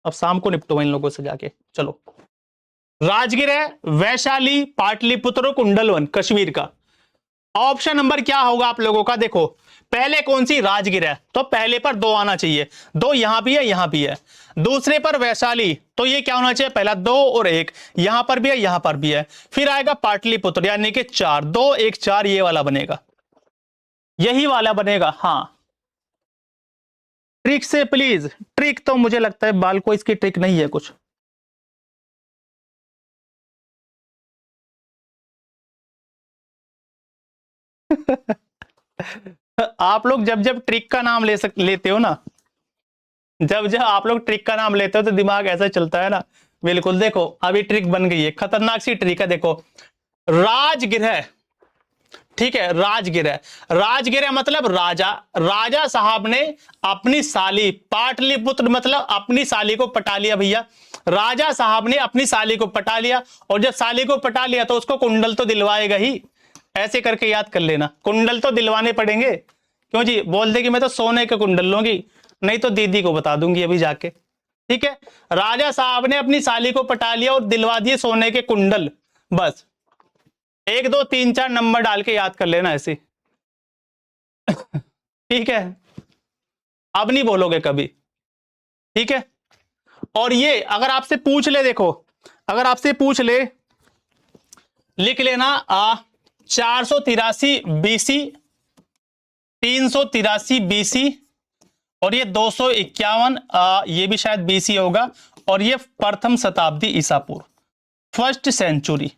अब शाम को निपटो इन लोगों से जाके। चलो, राजगीर है, वैशाली, पाटलिपुत्र, कुंडलवन कश्मीर का। ऑप्शन नंबर क्या होगा आप लोगों का? देखो, पहले कौन सी? राजगीर है, तो पहले पर 2 आना चाहिए। 2 यहां भी है, यहां भी है। दूसरे पर वैशाली, तो ये क्या होना चाहिए? पहला 2 और 1, यहां पर भी है, यहां पर भी है। फिर आएगा पाटलिपुत्र, यानी कि 4, 2 1 4, ये वाला बनेगा, यही वाला बनेगा। हाँ, ट्रिक से प्लीज। ट्रिक तो मुझे लगता है बाल को इसकी ट्रिक नहीं है कुछ। आप लोग जब जब ट्रिक का नाम लेते हो ना, जब जब आप लोग ट्रिक का नाम लेते हो तो दिमाग ऐसा चलता है ना। बिल्कुल, देखो अभी ट्रिक बन गई है, खतरनाक सी ट्रिक है। देखो, राजगृह, ठीक है, राजगृह। राजगृह मतलब राजा। राजा साहब ने अपनी साली, पाटलिपुत्र मतलब अपनी साली को पटा लिया भैया। राजा साहब ने अपनी साली को पटा लिया, और जब साली को पटा लिया तो उसको कुंडल तो दिलवाएगा ही। ऐसे करके याद कर लेना, कुंडल तो दिलवाने पड़ेंगे। क्यों जी? बोल दे कि मैं तो सोने के कुंडल लूंगी, नहीं तो दीदी को बता दूंगी अभी जाके। ठीक है, राजा साहब ने अपनी साली को पटा लिया और दिलवा दिए सोने के कुंडल। बस 1 2 3 4 नंबर डाल के याद कर लेना ऐसे। ठीक है, अब नहीं बोलोगे कभी। ठीक है, और ये अगर आपसे पूछ ले, देखो अगर आपसे पूछ ले, लिख लेना 483 बीसी, 383 बीसी, और ये 251, ये भी शायद बीसी होगा, और ये प्रथम शताब्दी ईसा पूर्व, फर्स्ट सेंचुरी।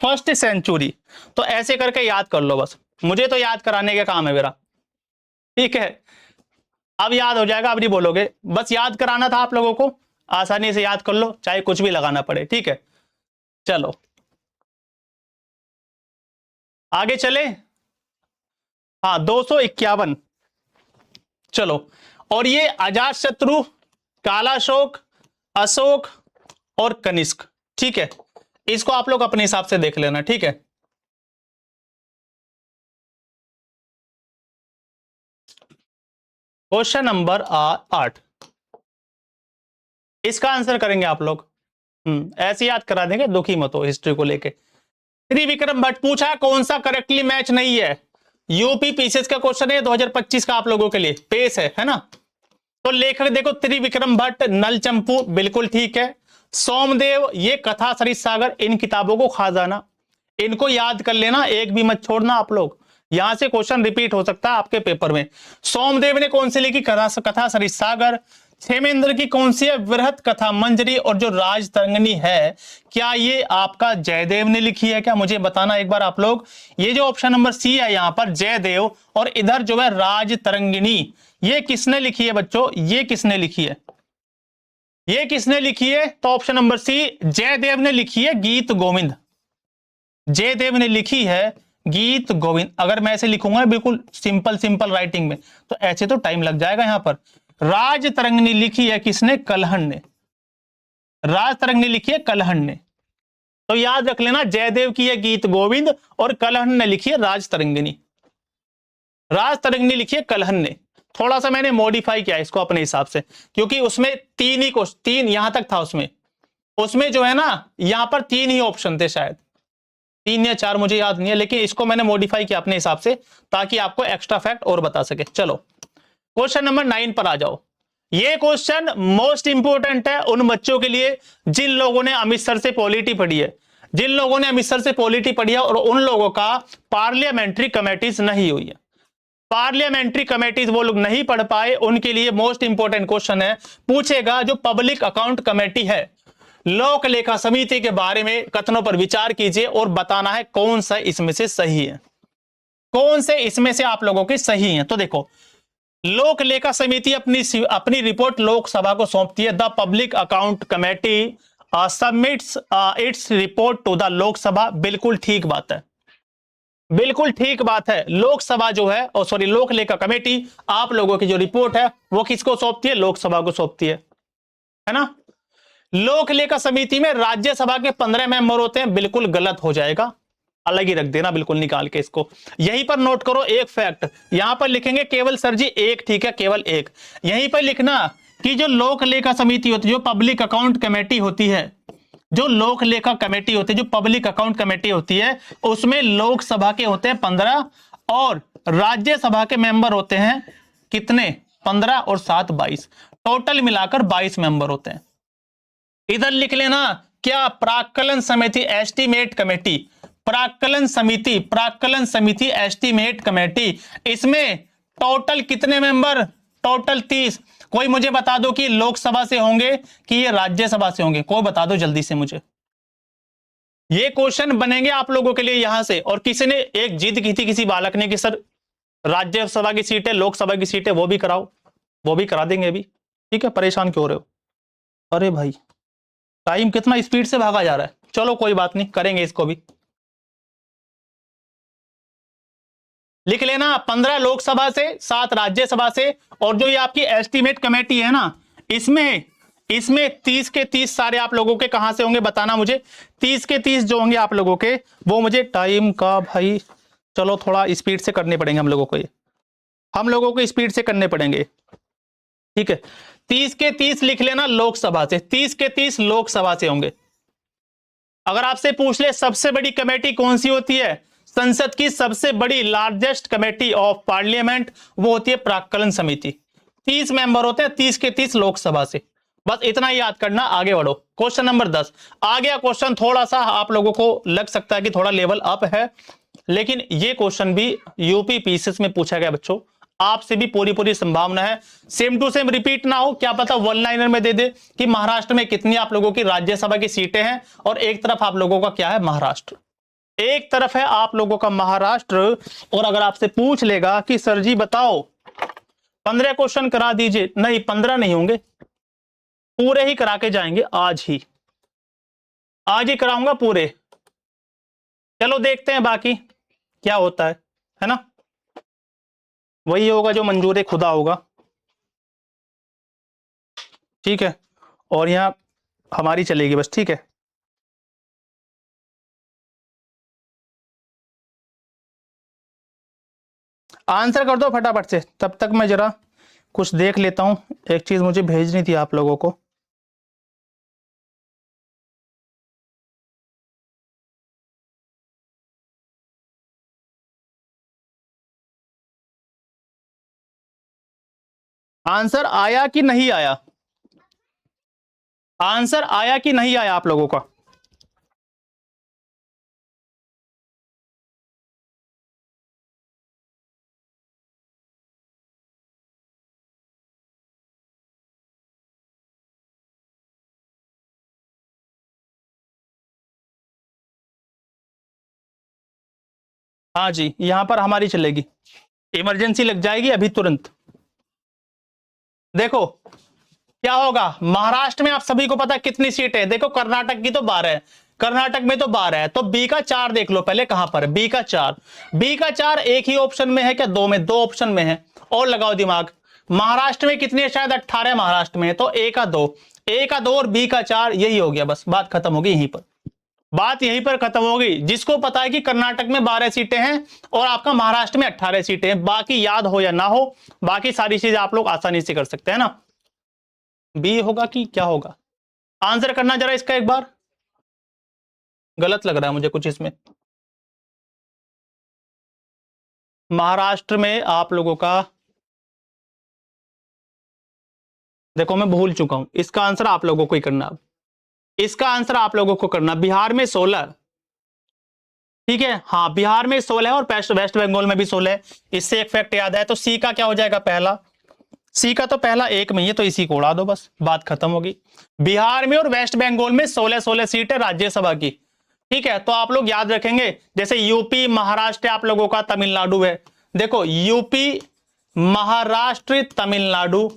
First century. तो ऐसे करके याद कर लो बस, मुझे तो याद कराने का काम है मेरा। ठीक है, अब याद हो जाएगा, अब नहीं बोलोगे। बस याद कराना था आप लोगों को, आसानी से याद कर लो, चाहे कुछ भी लगाना पड़े। ठीक है, चलो आगे चले। हाँ, 251। चलो, और ये अजातशत्रु, कालाशोक, अशोक और कनिष्क। ठीक है, इसको आप लोग अपने हिसाब से देख लेना। ठीक है, क्वेश्चन नंबर 8, इसका आंसर करेंगे आप लोग। ऐसे याद करा देंगे, दुखी मत हो हिस्ट्री को लेके। त्रिविक्रम भट्ट पूछा, कौन सा करेक्टली मैच नहीं है? यूपी पीसीएस का क्वेश्चन है 2025 का, आप लोगों के लिए पेश है ना। तो लेखक देखो, त्रिविक्रम भट्ट, नल चंपू, बिल्कुल ठीक है। सोमदेव, ये कथा सरित सागर, इन किताबों को खा जाना, इनको याद कर लेना, एक भी मत छोड़ना आप लोग। यहां से क्वेश्चन रिपीट हो सकता है आपके पेपर में। सोमदेव ने कौन सी लिखी? कथा सरित सागर। क्षेमेंद्र की कौन सी है? वृहत कथा मंजरी। और जो राज तरंगिणी है, क्या ये आपका जयदेव ने लिखी है क्या? मुझे बताना एक बार आप लोग। ये जो ऑप्शन नंबर सी है यहां पर जयदेव, और इधर जो है राज तरंगिणी, ये किसने लिखी है बच्चों? ये किसने लिखी है? ये किसने लिखी है? तो ऑप्शन नंबर सी, जयदेव ने लिखी है, गीत गोविंद। जयदेव ने लिखी है गीत गोविंद। अगर मैं ऐसे लिखूंगा बिल्कुल सिंपल सिंपल राइटिंग में, तो ऐसे तो टाइम लग जाएगा यहां पर। राज तरंगिणी लिखी है किसने? कलहण ने। राज तरंगिणी लिखी है कलहण ने। तो याद रख लेना, जयदेव की है गीत गोविंद, और कलहण ने लिखी है राज तरंगिणी। राज तरंगिणी लिखी है कलहण ने। थोड़ा सा मैंने मॉडिफाई किया इसको अपने हिसाब से, क्योंकि उसमें 3 ही क्वेश्चन, 3 यहां तक था उसमें जो है ना, यहां पर 3 ही ऑप्शन थे, शायद 3 या 4, मुझे याद नहीं है, लेकिन इसको मैंने मॉडिफाई किया अपने हिसाब से, ताकि आपको एक्स्ट्रा फैक्ट और बता सके। चलो क्वेश्चन नंबर 9 पर आ जाओ। ये क्वेश्चन मोस्ट इंपोर्टेंट है उन बच्चों के लिए जिन लोगों ने अमृतसर से पॉलिटी पढ़ी है, जिन लोगों ने अमृतसर से पॉलिटी पढ़ी है, और उन लोगों का पार्लियामेंट्री कमेटीज नहीं हुई है। पार्लियामेंट्री कमेटीज वो लोग नहीं पढ़ पाए, उनके लिए मोस्ट इंपोर्टेंट क्वेश्चन है, पूछेगा जो पब्लिक अकाउंट कमेटी है, लोक लेखा समिति के बारे में कथनों पर विचार कीजिए और बताना है कौन सा इसमें से सही है, कौन से इसमें से आप लोगों के सही हैं। तो देखो, लोक लेखा समिति अपनी रिपोर्ट लोकसभा को सौंपती है। The public account committee submits its report to the Lok Sabha. बिल्कुल ठीक बात है, बिल्कुल ठीक बात है। लोकसभा जो है, और सॉरी, लोक लेखा कमेटी आप लोगों की जो रिपोर्ट है वो किसको सौंपती है? लोकसभा को सौंपती है ना। लोक लेखा समिति में राज्यसभा के 15 मेंबर होते हैं। बिल्कुल गलत हो जाएगा, अलग ही रख देना बिल्कुल निकाल के इसको। यहीं पर नोट करो एक फैक्ट, यहां पर लिखेंगे केवल सर जी एक, ठीक है, केवल एक। यहीं पर लिखना कि जो लोक लेखा समिति होती है, जो पब्लिक अकाउंट कमेटी होती है, जो लोक लेखा कमेटी होती है, जो पब्लिक अकाउंट कमेटी होती है, उसमें लोकसभा के होते हैं 15 और राज्यसभा के मेंबर होते हैं कितने? 15 और 7 22, टोटल मिलाकर 22 मेंबर होते हैं। इधर लिख लेना क्या? प्राक्कलन समिति, एस्टीमेट कमेटी, प्राक्कलन समिति एस्टीमेट कमेटी, इसमें टोटल कितने मेंबर? टोटल 30। कोई मुझे बता दो कि लोकसभा से होंगे कि ये राज्यसभा से होंगे, कोई बता दो जल्दी से मुझे। ये क्वेश्चन बनेंगे आप लोगों के लिए यहां से। और किसी ने एक जिद की थी, किसी बालक ने, कि सर राज्यसभा की सीट है, लोकसभा की सीट है, वो भी कराओ, वो भी करा देंगे अभी, ठीक है, परेशान क्यों हो रहे हो? अरे भाई टाइम कितना स्पीड से भागा जा रहा है। चलो कोई बात नहीं, करेंगे इसको भी। लिख लेना 15 लोकसभा से, 7 राज्यसभा से, और जो ये आपकी एस्टीमेट कमेटी है ना, इसमें 30 के 30 सारे आप लोगों के कहां से होंगे बताना मुझे। 30 के 30 जो होंगे आप लोगों के, वो मुझे टाइम का भाई, चलो थोड़ा स्पीड से करने पड़ेंगे हम लोगों को, ये हम लोगों को स्पीड से करने पड़ेंगे, ठीक है। 30 के 30 लिख लेना लोकसभा से, 30 के 30 लोकसभा से होंगे। अगर आपसे पूछ ले सबसे बड़ी कमेटी कौन सी होती है, संसद की सबसे बड़ी लार्जेस्ट कमेटी ऑफ पार्लियामेंट, वो होती है प्राक्कलन समिति। 30 मेंबर होते हैं, 30 के 30 लोकसभा से। बस इतना ही याद करना, आगे बढ़ो। क्वेश्चन नंबर 10 आ गया। क्वेश्चन थोड़ा सा आप लोगों को लग सकता है कि थोड़ा लेवल अप है, लेकिन ये क्वेश्चन भी यूपी पीसीएस में पूछा गया बच्चों, आपसे भी पूरी संभावना है सेम टू सेम रिपीट ना हो, क्या पता वन लाइनर में दे दे कि महाराष्ट्र में कितनी आप लोगों की राज्यसभा की सीटें हैं, और एक तरफ आप लोगों का क्या है, महाराष्ट्र, एक तरफ है आप लोगों का महाराष्ट्र। और अगर आपसे पूछ लेगा कि सर जी बताओ 15 क्वेश्चन करा दीजिए, नहीं 15 नहीं होंगे, पूरे ही करा के जाएंगे, आज ही कराऊंगा पूरे। चलो देखते हैं बाकी क्या होता है ना। वही होगा जो मंजूर खुदा होगा, ठीक है। और यहां हमारी चलेगी बस, ठीक है। आंसर कर दो फटाफट से, तब तक मैं जरा कुछ देख लेता हूं, एक चीज मुझे भेजनी थी आप लोगों को। आंसर आया कि नहीं आया? आंसर आया कि नहीं आया आप लोगों का? हाँ जी, यहां पर हमारी चलेगी, इमरजेंसी लग जाएगी अभी तुरंत। देखो क्या होगा, महाराष्ट्र में आप सभी को पता है कितनी सीट है, देखो कर्नाटक की तो 12 है, कर्नाटक में तो 12 है, तो बी का 4 देख लो पहले कहां पर है, बी का 4। बी का 4 एक ही ऑप्शन में है क्या? दो में, दो ऑप्शन में है। और लगाओ दिमाग, महाराष्ट्र में कितनी है? शायद 18 महाराष्ट्र में, तो ए का 2, ए का 2 और बी का 4, यही हो गया, बस बात खत्म होगी यहीं पर, बात यहीं पर खत्म होगी। जिसको पता है कि कर्नाटक में 12 सीटें हैं और आपका महाराष्ट्र में 18 सीटें हैं, बाकी याद हो या ना हो, बाकी सारी चीजें आप लोग आसानी से कर सकते हैं ना। बी होगा कि क्या होगा? आंसर करना जरा इसका एक बार। गलत लग रहा है मुझे कुछ इसमें। महाराष्ट्र में आप लोगों का, देखो मैं भूल चुका हूं, इसका आंसर आप लोगों को ही करना। इसका आंसर आप लोगों को करना। बिहार में 16, ठीक है, हाँ बिहार में 16 है और वेस्ट बंगाल में भी 16 है। इससे एक फैक्ट याद है, तो सी का क्या हो जाएगा पहला, सी का तो पहला एक में ही है, तो इसी को उड़ा दो, बस बात खत्म होगी। बिहार में और वेस्ट बंगाल में 16-16 सीट है राज्यसभा की। ठीक है, तो आप लोग याद रखेंगे, जैसे यूपी महाराष्ट्र आप लोगों का, तमिलनाडु है, देखो यूपी महाराष्ट्र तमिलनाडु,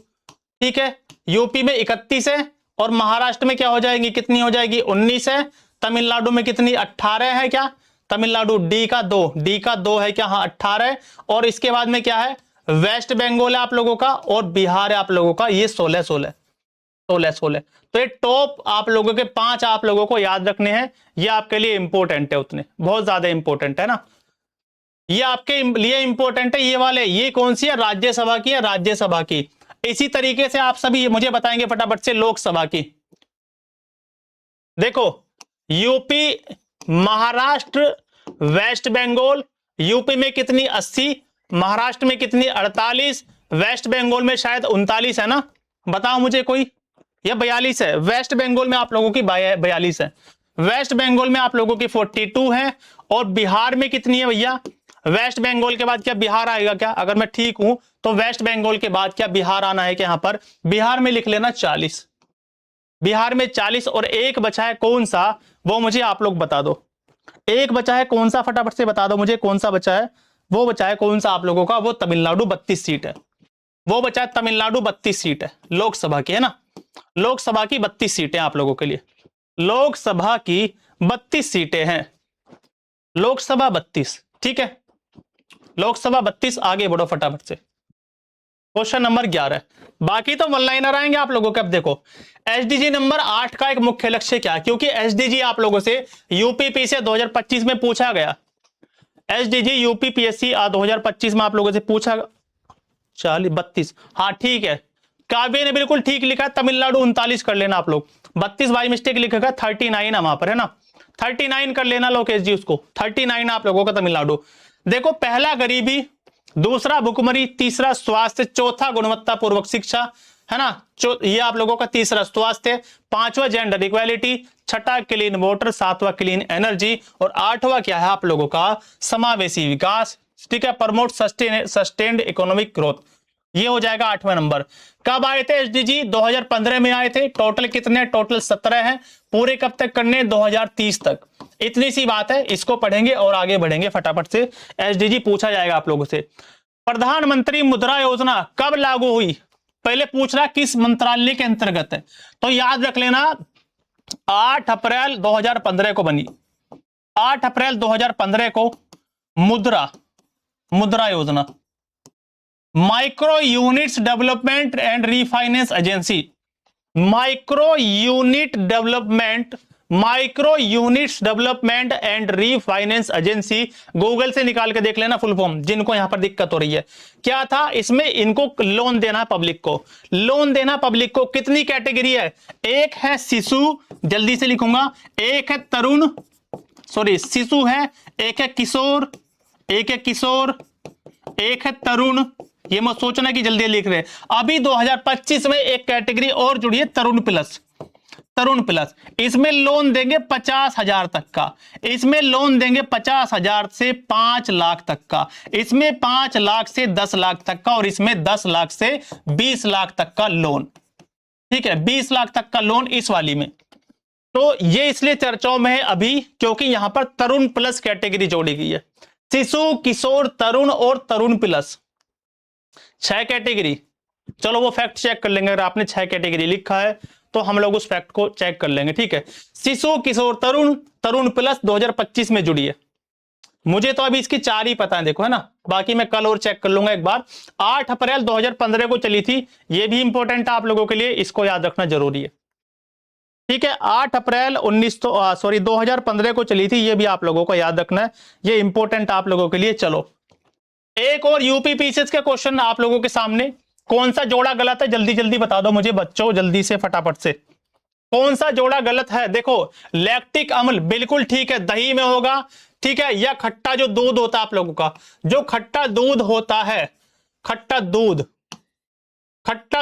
ठीक है, यूपी में 31 है और महाराष्ट्र में क्या हो जाएगी, कितनी हो जाएगी, 19 है। तमिलनाडु में कितनी, 18 है क्या, तमिलनाडु डी का 2 है क्या, हाँ 18। और इसके बाद में क्या है, वेस्ट बंगाल है आप लोगों का और बिहार है आप लोगों का, ये 16-16। तो ये टॉप आप लोगों के 5 आप लोगों को याद रखने हैं, ये आपके लिए इंपॉर्टेंट है, उतने बहुत ज्यादा इंपॉर्टेंट है ना, ये आपके लिए इंपॉर्टेंट है। ये वाले, ये कौन सी है, राज्यसभा की है, राज्यसभा की। इसी तरीके से आप सभी मुझे बताएंगे फटाफट से लोकसभा की। देखो UP Maharashtra West Bengal, UP में कितनी 80, महाराष्ट्र में कितनी 48, वेस्ट बंगाल में शायद 39 है ना, बताओ मुझे कोई, या 42 है, वेस्ट बंगाल में आप लोगों की 42 है, वेस्ट बंगाल में आप लोगों की 42 है। और बिहार में कितनी है भैया, वेस्ट बंगाल के बाद क्या बिहार आएगा क्या, अगर मैं ठीक हूं तो वेस्ट बंगाल के बाद क्या बिहार आना है क्या, यहां पर बिहार में लिख लेना 40, बिहार में 40। और एक बचा है कौन सा, वो मुझे आप लोग बता दो, एक बचा है कौन सा, फटाफट से बता दो मुझे कौन सा बचा है, वो बचा है कौन सा आप लोगों का, वो तमिलनाडु 32 सीट है, वो बचा है तमिलनाडु 32 सीट है लोकसभा की, है ना, लोकसभा की 32 सीटें आप लोगों के लिए, लोकसभा की 32 सीटें हैं, लोकसभा 32, ठीक है, लोकसभा 32। आगे बढ़ो फटाफट से, क्वेश्चन नंबर 11, बाकी तो वन लाइनर आएंगे आप लोगों के। अब देखो एसडीजी नंबर 8 का एक मुख्य लक्ष्य क्या है, क्योंकि एसडीजी आप लोगों से यूपीपी से 2025 में पूछा गया, एसडीजी यूपीपीएससी 2025 में आप लोगों से पूछा, 32, हाँ ठीक है, काव्य ने बिल्कुल ठीक लिखा, तमिलनाडु 39 कर लेना आप लोग, 32 बाई मिस्टेक लिखेगा, 39 है वहां पर, है ना, 39 कर लेना लोकेश जी, उसको 39 आप लोगों का तमिलनाडु। देखो पहला गरीबी, दूसरा भुखमरी, तीसरा स्वास्थ्य, चौथा गुणवत्तापूर्वक शिक्षा, है ना, ये आप लोगों का तीसरा स्वास्थ्य, पांचवा जेंडर इक्वालिटी, छठा क्लीन वाटर, सातवां क्लीन एनर्जी, और आठवां क्या है आप लोगों का, समावेशी विकास, ठीक है, प्रमोट सस्टेन्ड इकोनॉमिक ग्रोथ, ये हो जाएगा 8वां नंबर। कब आए थे एसडीजी, 2015 में आए थे। टोटल कितने, टोटल 17 हैं, पूरे कब तक करने, 2030 तक। इतनी सी बात है, इसको पढ़ेंगे और आगे बढ़ेंगे फटाफट से, एसडीजी पूछा जाएगा आप लोगों से। प्रधानमंत्री मुद्रा योजना कब लागू हुई, पहले पूछ रहा किस मंत्रालय के अंतर्गत है, तो याद रख लेना 8 अप्रैल 2015 को बनी, 8 अप्रैल 2015 को मुद्रा योजना, micro units development and refinance agency, micro units development and refinance agency, Google से निकाल के देख लेना फुल फॉर्म, जिनको यहां पर दिक्कत हो रही है। क्या था इसमें, इनको लोन देना पब्लिक को, लोन देना पब्लिक को। कितनी कैटेगरी है, एक है शिशु, जल्दी से लिखूंगा, एक है तरुण, सॉरी शिशु है, एक है किशोर, एक है तरुण, ये मत सोचना कि जल्दी लिख रहे। अभी 2025 में एक कैटेगरी और जुड़ी है, तरुण प्लस, इसमें लोन देंगे 50,000 तक का, इसमें लोन देंगे 50,000 से 5 लाख तक का, इसमें 5 लाख से 10 लाख तक का, और इसमें 10 लाख से 20 लाख तक का लोन, ठीक है, 20 लाख तक का लोन इस वाली में। तो ये इसलिए चर्चाओं में है अभी, क्योंकि यहां पर तरुण प्लस कैटेगरी जोड़ी गई है, शिशु, किशोर, तरुण और तरुण प्लस, 6 कैटेगरी। चलो वो फैक्ट चेक कर लेंगे, अगर आपने 6 कैटेगरी लिखा है तो हम लोग उस फैक्ट को चेक कर लेंगे, ठीक है। शिशु, किशोर, तरुण प्लस 2025 में जुड़ी है। मुझे तो अभी इसकी 4 ही पता है, देखो, है ना, बाकी मैं कल और चेक कर लूंगा एक बार। 8 अप्रैल 2015 को चली थी, ये भी इंपॉर्टेंट है आप लोगों के लिए, इसको याद रखना जरूरी है, ठीक है। 8 अप्रैल 2015 को चली थी, ये भी आप लोगों को याद रखना है, ये इंपॉर्टेंट आप लोगों के लिए। चलो एक और यूपी पीसीएस के क्वेश्चन आप लोगों के सामने, कौन सा जोड़ा गलत है जल्दी जल्दी बता दो मुझे बच्चों, जल्दी से फटाफट से, कौन सा जोड़ा गलत है। देखो लैक्टिक अम्ल बिल्कुल ठीक है, दही में होगा, ठीक है, या खट्टा जो दूध होता है आप लोगों का, जो खट्टा दूध होता है, खट्टा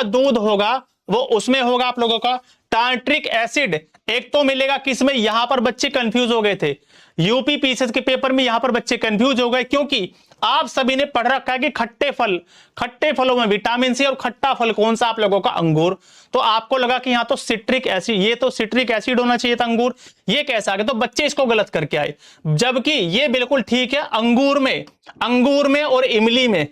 दूध होगा वो उसमें होगा आप लोगों का टार्ट्रिक एसिड एक तो मिलेगा किसमें, यहां पर बच्चे कंफ्यूज हो गए थे, यूपी पीसीएस के पेपर में यहां पर बच्चे कंफ्यूज हो गए, क्योंकि आप सभी ने पढ़ रखा है कि खट्टे फलों में विटामिन सी, और खट्टा फल कौन सा आप लोगों का, अंगूर। तो आपको लगा कि यहां तो सिट्रिक एसिड, ये तो सिट्रिक एसिड होना चाहिए था अंगूर, ये कैसा आ गया, तो बच्चे इसको गलत करके आए, जबकि ये बिल्कुल ठीक है। अंगूर में और इमली में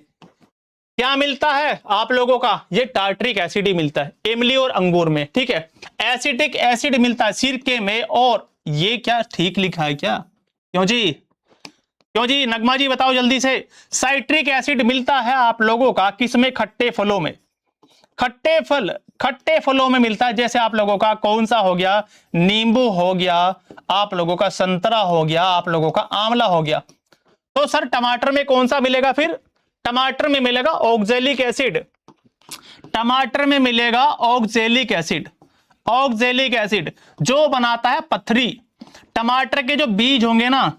क्या मिलता है आप लोगों का, ये टार्ट्रिक एसिड ही मिलता है इमली और अंगूर में, ठीक है। एसिटिक एसिड मिलता है सिरके में, और ये क्या ठीक लिखा है क्या, क्यों जी नगमा जी बताओ जल्दी से। साइट्रिक एसिड मिलता है आप लोगों का किसमें, खट्टे फलों में, खट्टे फलों में मिलता है, जैसे आप लोगों का कौन सा हो गया, नींबू हो गया, आप लोगों का संतरा हो गया, आप लोगों का आंवला हो गया। तो सर टमाटर में कौन सा मिलेगा, फिर टमाटर में मिलेगा ऑक्जेलिक एसिड, टमाटर में मिलेगा ऑक्जेलिक एसिड जो बनाता है पथरी। टमाटर के जो बीज होंगे ना,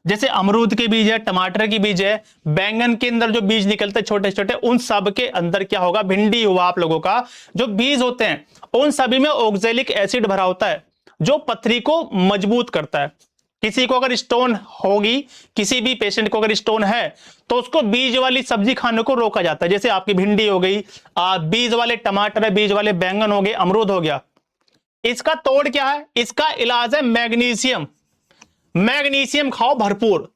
जैसे अमरूद के बीज है, टमाटर की बीज है, बैंगन के अंदर जो बीज निकलते हैं छोटे छोटे, उन सब के अंदर क्या होगा, भिंडी हुआ आप लोगों का, जो बीज होते हैं उन सभी में ऑक्जेलिक एसिड भरा होता है, जो पथरी को मजबूत करता है। किसी को अगर स्टोन होगी, किसी भी पेशेंट को अगर स्टोन है, तो उसको बीज वाली सब्जी खाने को रोका जाता है, जैसे आपकी भिंडी हो गई, बीज वाले टमाटर है, बीज वाले बैंगन हो गए, अमरूद हो गया। इसका तोड़ क्या है, इसका इलाज है मैग्नीशियम, मैग्नीशियम खाओ भरपूर।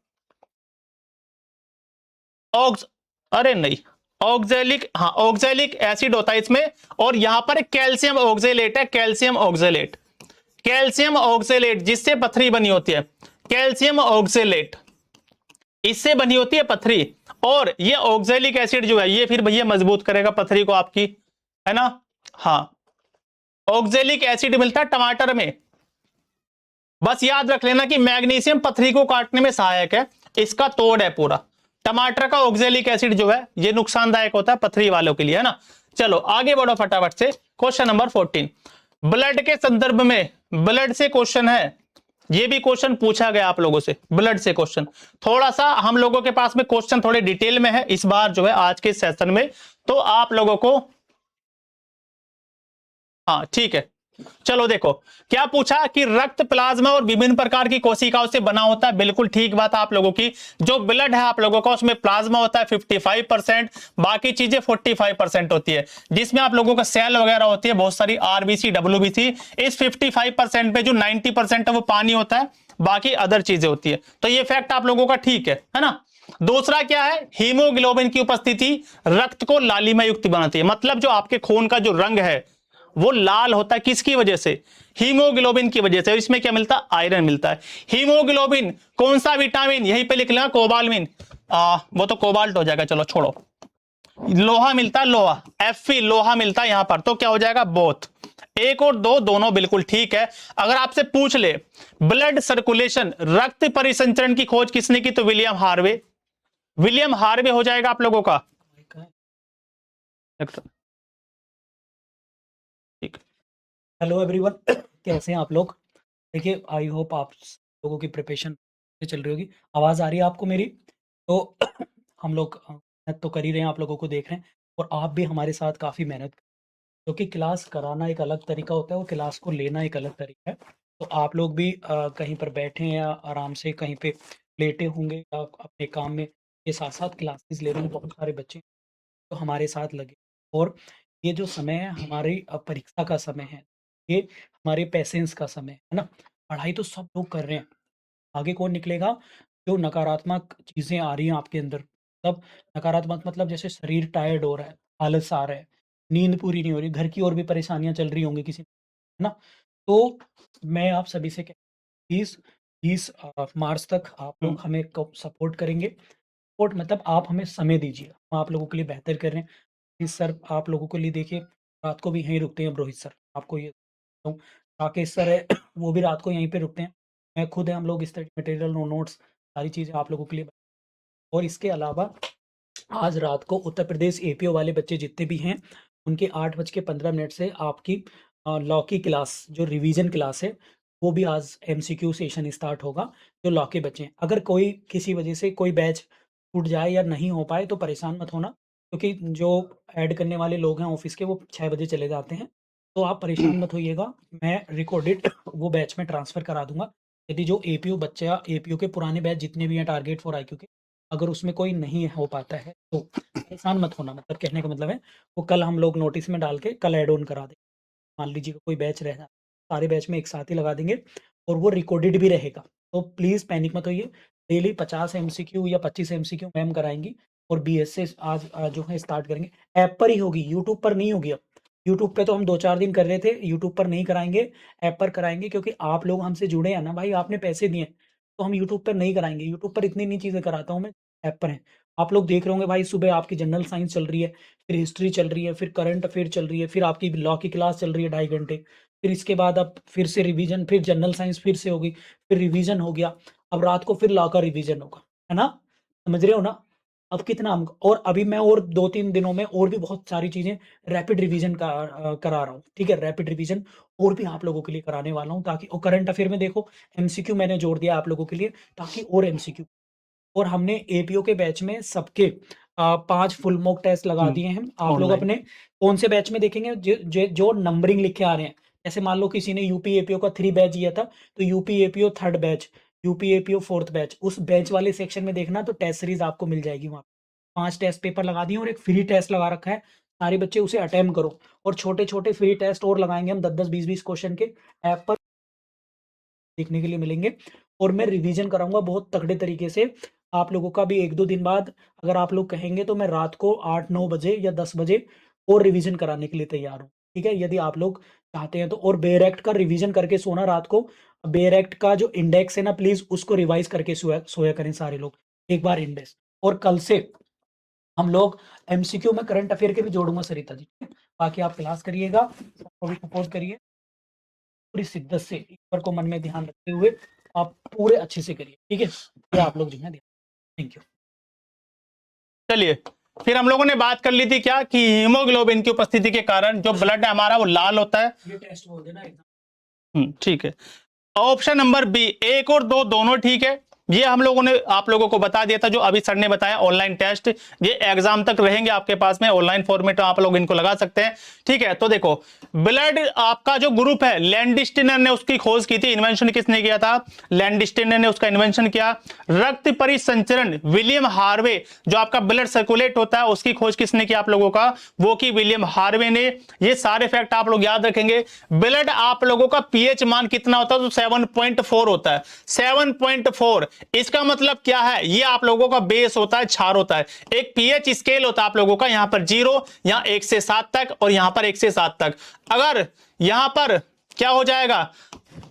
अरे नहीं, ऑक्जेलिक एसिड होता है इसमें, और यहां पर कैल्शियम ऑक्जेलेट है, कैल्शियम ऑक्जेलेट जिससे पथरी बनी होती है, कैल्शियम ऑक्जेलेट इससे बनी होती है पथरी। और ये ऑक्जेलिक एसिड जो है ये फिर भैया मजबूत करेगा पथरी को आपकी, है ना। हाँ, ऑक्जेलिक एसिड मिलता है टमाटर में। बस याद रख लेना कि मैग्नीशियम पथरी को काटने में सहायक है, इसका तोड़ है पूरा। टमाटर का ऑक्जेलिक एसिड जो है ये नुकसानदायक होता है पथरी वालों के लिए, है ना। चलो आगे बढ़ो फटाफट से, क्वेश्चन नंबर 14। ब्लड के संदर्भ में, ब्लड से क्वेश्चन है, ये भी क्वेश्चन पूछा गया आप लोगों से, ब्लड से क्वेश्चन। थोड़ा सा हम लोगों के पास में क्वेश्चन थोड़े डिटेल में है इस बार जो है आज के सेशन में, तो आप लोगों को, हाँ ठीक है। चलो देखो क्या पूछा कि रक्त प्लाज्मा और विभिन्न प्रकार की कोशिकाओं से बना होता है, बिल्कुल ठीक बात है आप लोगों की। जो ब्लड है आप लोगों का उसमें प्लाज्मा होता है 55%, बाकी चीजें 45% होती है, जिसमें आप लोगों का सेल वगैरह होती है बहुत सारी, आरबीसी डब्ल्यूबीसी। इस 55% पे जो 90% है वो पानी होता है, बाकी अदर चीजें होती है। तो ये फैक्ट आप लोगों का ठीक है ना। दूसरा क्या है, हीमोग्लोबिन की उपस्थिति रक्त को लालिमा युक्त बनाती है, मतलब जो आपके खून का जो रंग है वो लाल होता है, किसकी वजह से, हीमोग्लोबिन की वजह से। इसमें क्या मिलता है, आयरन मिलता है। हीमोग्लोबिन कौन सा विटामिन, यहीं पे लिख लेना कोबालमिन, वो तो कोबाल्ट हो जाएगा, चलो छोड़ो। लोहा मिलता है, लोहा Fe लोहा मिलता है यहां पर, तो क्या हो जाएगा, बोथ। एक और दो दोनों बिल्कुल ठीक है। अगर आपसे पूछ ले ब्लड सर्कुलेशन, रक्त परिसंचरण की खोज किसने की, तो विलियम हार्वे हो जाएगा आप लोगों का। हेलो एवरीवन, कैसे हैं आप लोग। देखिए आई होप आप लोगों की प्रिपरेशन चल रही होगी। आवाज़ आ रही है आपको मेरी, तो हम लोग मेहनत तो कर ही रहे हैं, आप लोगों को देख रहे हैं, और आप भी हमारे साथ काफ़ी मेहनत, क्योंकि क्लास कराना एक अलग तरीका होता है और क्लास को लेना एक अलग तरीका है। तो आप लोग भी कहीं पर बैठे हैं या आराम से कहीं पे लेटे होंगे या अपने काम में के साथ साथ क्लासेस ले रहे हैं, बहुत सारे बच्चे तो हमारे साथ लगे। और ये जो समय है हमारी परीक्षा का समय है, ये हमारे पेशेंस का समय है ना। पढ़ाई तो सब लोग कर रहे हैं, आगे कौन निकलेगा, जो नकारात्मक चीज़ें आ रही हैं आपके अंदर, तब नकारात्मक मतलब जैसे शरीर टायर्ड हो रहा है, आलस आ रहा है, नींद पूरी नहीं हो रही, घर की और भी परेशानियां चल रही होंगी किसी, है ना। तो मैं आप सभी से प्लीज़ 20 मार्च तक आप लोग हमें सपोर्ट करेंगे। सपोर्ट मतलब आप हमें समय दीजिए, हम आप लोगों के लिए बेहतर कर रहे हैं। प्लीज़ सर आप लोगों के लिए देखिए, रात को भी यहीं रुकते हैं रोहित सर, आपको ये बताऊँ। राकेश सर है वो भी रात को यहीं पे रुकते हैं। मैं खुद है, हम लोग स्टडी मटेरियल, नोट्स, सारी चीज़ें आप लोगों के लिए। और इसके अलावा आज रात को उत्तर प्रदेश एपीओ वाले बच्चे जितने भी हैं, उनके 8:15 से आपकी लॉ की क्लास, जो रिवीजन क्लास है, वो भी आज एमसीक्यू सेशन स्टार्ट होगा, जो लॉ के बच्चे हैं। अगर कोई किसी वजह से कोई बैच छूट जाए या नहीं हो पाए तो परेशान मत होना, क्योंकि जो ऐड करने वाले लोग हैं ऑफिस के, वो 6 बजे चले जाते हैं। तो आप परेशान मत होइएगा, मैं रिकॉर्डेड वो बैच में ट्रांसफ़र करा दूँगा। यदि जो एपीयू बच्चा एपीयू के पुराने बैच जितने भी हैं टारगेट फॉर आईक्यू के, अगर उसमें कोई नहीं हो पाता है, तो परेशान मत होना, मतलब कहने का मतलब है, वो कल हम लोग नोटिस में डाल के कल ऐड ऑन करा दें। मान लीजिए कोई बैच रह सारे बैच में एक साथ ही लगा देंगे और वो रिकॉर्डेड भी रहेगा। तो प्लीज़ पैनिक मत होइए, डेली 50 एमसीक्यू या 25 एमसीक्यू मैम कराएँगी और बीएसए आज जो है स्टार्ट करेंगे। ऐप पर ही होगी, यूट्यूब पर नहीं होगी अब। यूट्यूब पे तो हम 2-4 दिन कर रहे थे, यूट्यूब पर नहीं कराएँगे, ऐप पर कराएँगे क्योंकि आप लोग हमसे जुड़े हैं ना भाई, आपने पैसे दिए हैं, तो हम यूट्यूब पर नहीं कराएँगे। यूट्यूब पर इतनी-इतनी चीज़ें कराता हूँ मैं, ऐप पर हैं। आप लोग देख रहे होंगे भाई, सुबह आपकी जनरल साइंस चल रही है, फिर हिस्ट्री चल रही है, फिर करंट अफेयर चल रही है, फिर आपकी लॉ की क्लास चल रही है 2.5 घंटे, फिर इसके बाद अब फिर से रिवीजन, फिर जनरल साइंस फिर से होगी, फिर रिवीजन हो गया, अब रात को फिर लॉ का रिवीजन होगा, है ना? समझ रहे हो ना? अब कितना हम और अभी मैं और 2-3 दिनों में और भी बहुत सारी चीज़ें रैपिड रिवीजन करा रहा हूँ, ठीक है? रैपिड रिवीजन और भी आप लोगों के लिए कराने वाला हूँ ताकि और करंट अफेयर में देखो एमसीक्यू मैंने जोड़ दिया आप लोगों के लिए ताकि और एमसीक्यू और हमने एपीओ के बैच में सबके 5 फुल मॉक टेस्ट लगा दिए हैं। आप लोग ऑनलाइन अपने कौन से बैच में देखेंगे जो नंबरिंग लिख के आ रहे हैं। जैसे मान लो किसी ने यूपी एपीओ का 3 बैच दिया था, तो UP APO 3rd batch, UP APO 4th batch, उस बैच वाले सेक्शन में देखना तो टेस्ट सीरीज़ आपको मिल जाएगी वहाँ। 5 टेस्ट पेपर लगा दिए और एक फ्री टेस्ट लगा रखा है। सारे बच्चे उसे अटेम्प्ट करो और छोटे-छोटे फ्री टेस्ट और लगाएँगे हम 10-10, 20-20 क्वेश्चन के ऐप पर देखने के लिए मिलेंगे और मैं रिवीजन कराऊँगा बहुत तगड़े तरीके से। आप लोगों का भी 1-2 दिन बाद अगर आप लोग कहेंगे तो मैं रात को 8-9 बजे या 10 बजे और रिवीजन कराने के लिए तैयार हूँ। ठीक है? यदि आप लोग चाहते हैं तो और बेयर एक्ट का रिवीजन करके सोना रात को। बेयर एक्ट का जो इंडेक्स है ना प्लीज़ उसको रिवाइज़ करके सोया सोया करें सारे लोग। एक बार इंडेक्स और कल से हम लोग एमसीक्यू में करंट अफेयर के भी जोड़ूँगा सरिता जी। बाकी आप क्लास करिएगा, सबको भी सपोर्ट करिए। पूरी शिद्दत से ईश्वर को मन में ध्यान रखते हुए आप पूरे अच्छे से करिए, ठीक है? ये आप लोग जो है थैंक यू। चलिए, फिर हम लोगों ने बात कर ली थी क्या कि हीमोग्लोबिन की उपस्थिति के कारण जो ब्लड है हमारा वो लाल होता है। ये टेस्ट बोल देना एकदम। ठीक है। ऑप्शन नंबर बी 1 और 2 दोनों ठीक है। ये हम लोगों ने आप लोगों को बता दिया था, जो अभी सर ने बताया ऑनलाइन टेस्ट, ये एग्जाम तक रहेंगे आपके पास में, ऑनलाइन फॉर्मेट में आप लोग इनको लगा सकते हैं। ठीक है, तो देखो ब्लड आपका जो ग्रुप है, लैंडस्टीनर ने उसकी खोज की थी। इन्वेंशन किसने किया था? लैंडस्टीनर ने उसका इन्वेंशन किया। रक्त परिसंचरण विलियम हार्वे, जो आपका ब्लड सर्कुलेट होता है उसकी खोज किसने की आप लोगों का? वो की विलियम हार्वे ने। ये सारे फैक्ट आप लोग याद रखेंगे। ब्लड आप लोगों का पीएच मान कितना होता है? तो 7.4 होता है। 7.4 इसका मतलब क्या है? ये आप लोगों का बेस होता है, क्षार होता है। एक पीएच स्केल होता है आप लोगों का, यहां पर 0, यहां 1 से 7 तक और यहां पर 1 से 7 तक। अगर यहां पर क्या हो जाएगा,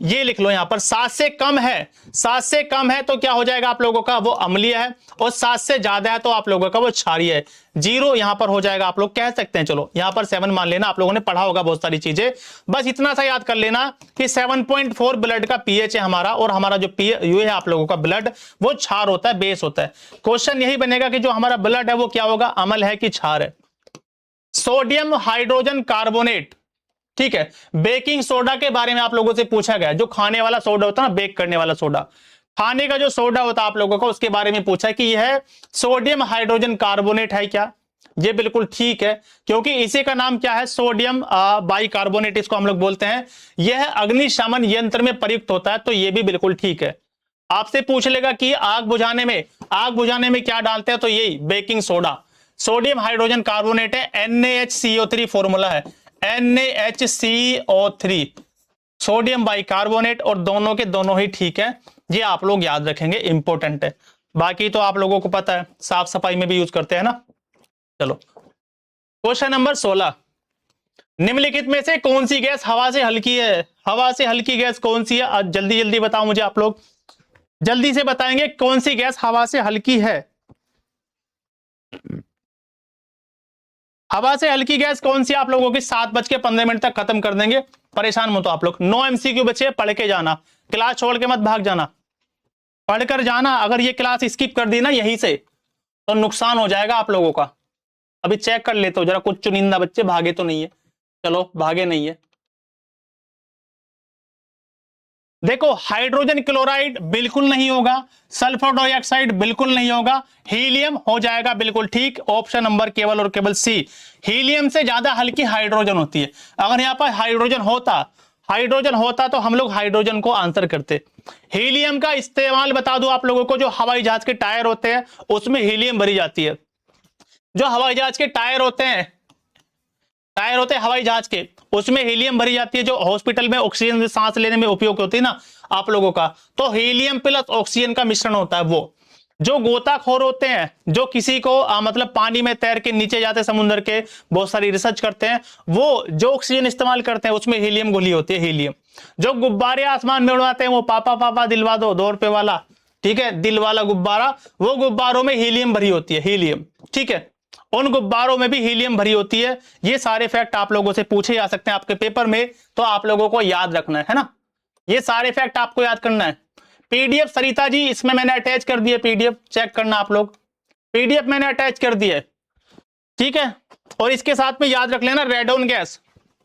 ये लिख लो, यहां पर 7 से कम है, 7 से कम है तो क्या हो जाएगा आप लोगों का? वो अम्लीय है। और 7 से ज्यादा है तो आप लोगों का वो क्षारीय है। 0 यहां पर हो जाएगा, आप लोग कह सकते हैं। चलो यहां पर 7 मान लेना, आप लोगों ने पढ़ा होगा बहुत सारी चीजें। बस इतना सा याद कर लेना कि 7.4 ब्लड का पीएच है हमारा, और हमारा जो ये है आप लोगों का ब्लड, वो क्षार होता है, बेस होता है। क्वेश्चन यही बनेगा कि जो हमारा ब्लड है वो क्या होगा, अम्ल है कि क्षार है। सोडियम हाइड्रोजन कार्बोनेट, ठीक है। बेकिंग सोडा के बारे में आप लोगों से पूछा गया, जो खाने वाला सोडा होता है ना, बेक करने वाला सोडा, खाने का जो सोडा होता है आप लोगों को, उसके बारे में पूछा कि यह सोडियम हाइड्रोजन कार्बोनेट है क्या? ये बिल्कुल ठीक है, क्योंकि इसी का नाम क्या है? सोडियम बाइकार्बोनेट इसको हम लोग बोलते हैं। यह अग्निशमन यंत्र में प्रयुक्त होता है, तो यह भी बिल्कुल ठीक है। आपसे पूछ लेगा कि आग बुझाने में क्या डालते हैं, तो यही baking soda. Sodium hydrogen carbonate है, NaHCO3 फॉर्मूला है, NaHCO3, सोडियम बाइकार्बोनेट, और दोनों के दोनों ही ठीक है। ये आप लोग याद रखेंगे, इंपॉर्टेंट है। बाकी तो आप लोगों को पता है, साफ सफाई में भी यूज करते हैं ना। चलो क्वेश्चन नंबर 16, निम्नलिखित में से कौन सी गैस हवा से हल्की है? हवा से हल्की गैस कौन सी है? जल्दी जल्दी बताओ मुझे, आप लोग जल्दी से बताएंगे कौन सी गैस हवा से हल्की है। हवा से हल्की गैस कौन सी? आप लोगों की 7:15 तक खत्म कर देंगे, परेशान मत हो आप लोग। 9 MCQ बचे, पढ़ के जाना, क्लास छोड़ के मत भाग जाना, पढ़कर जाना। अगर ये क्लास स्किप कर दी ना यहीं से, तो नुकसान हो जाएगा आप लोगों का। अभी चेक कर लेते हो जरा, कुछ चुनिंदा बच्चे भागे तो नहीं है। चलो भागे नहीं है। देखो हाइड्रोजन क्लोराइड बिल्कुल नहीं होगा, सल्फर डाइऑक्साइड बिल्कुल नहीं होगा, हीलियम हो जाएगा बिल्कुल ठीक। ऑप्शन नंबर केवल और केवल सी, हीलियम से ज्यादा हल्की हाइड्रोजन होती है। अगर यहां पर हाइड्रोजन होता तो हम लोग हाइड्रोजन को आंसर करते। हीलियम का इस्तेमाल बता दूं आप लोगों को, जो हवाई जहाज के टायर होते हैं उसमें हीलियम भरी जाती है। जो हवाई जहाज के टायर होते हैं हवाई जहाज के, उसमें हीलियम भरी जाती है। जो हॉस्पिटल में ऑक्सीजन सांस लेने में उपयोग होती है ना आप लोगों का, तो हीलियम प्लस ऑक्सीजन का मिश्रण होता है वो। जो गोताखोर होते हैं, जो किसी को मतलब पानी में तैर के नीचे जाते समुद्र के, बहुत सारी रिसर्च करते हैं, वो जो ऑक्सीजन इस्तेमाल करते हैं उसमें हीलियम घुली होती है, हीलियम। जो गुब्बारे आसमान में उड़ाते हैं, वो पापा पापा दिलवा दो 2 रुपए वाला, ठीक है, दिल वाला गुब्बारा, वो गुब्बारों में हीलियम भरी होती है, हीलियम, ठीक है, उन गुब्बारों में भी हीलियम भरी होती है। ये सारे फैक्ट आप लोगों से पूछे जा सकते हैं आपके पेपर में, तो आप लोगों को याद रखना है ना, ये सारे फैक्ट आपको याद करना है। पीडीएफ सरिता जी इसमें मैंने अटैच कर दिया, पीडीएफ चेक करना आप लोग, पीडीएफ मैंने अटैच कर दिया है, ठीक है। और इसके साथ में याद रख लेना रेडोन गैस,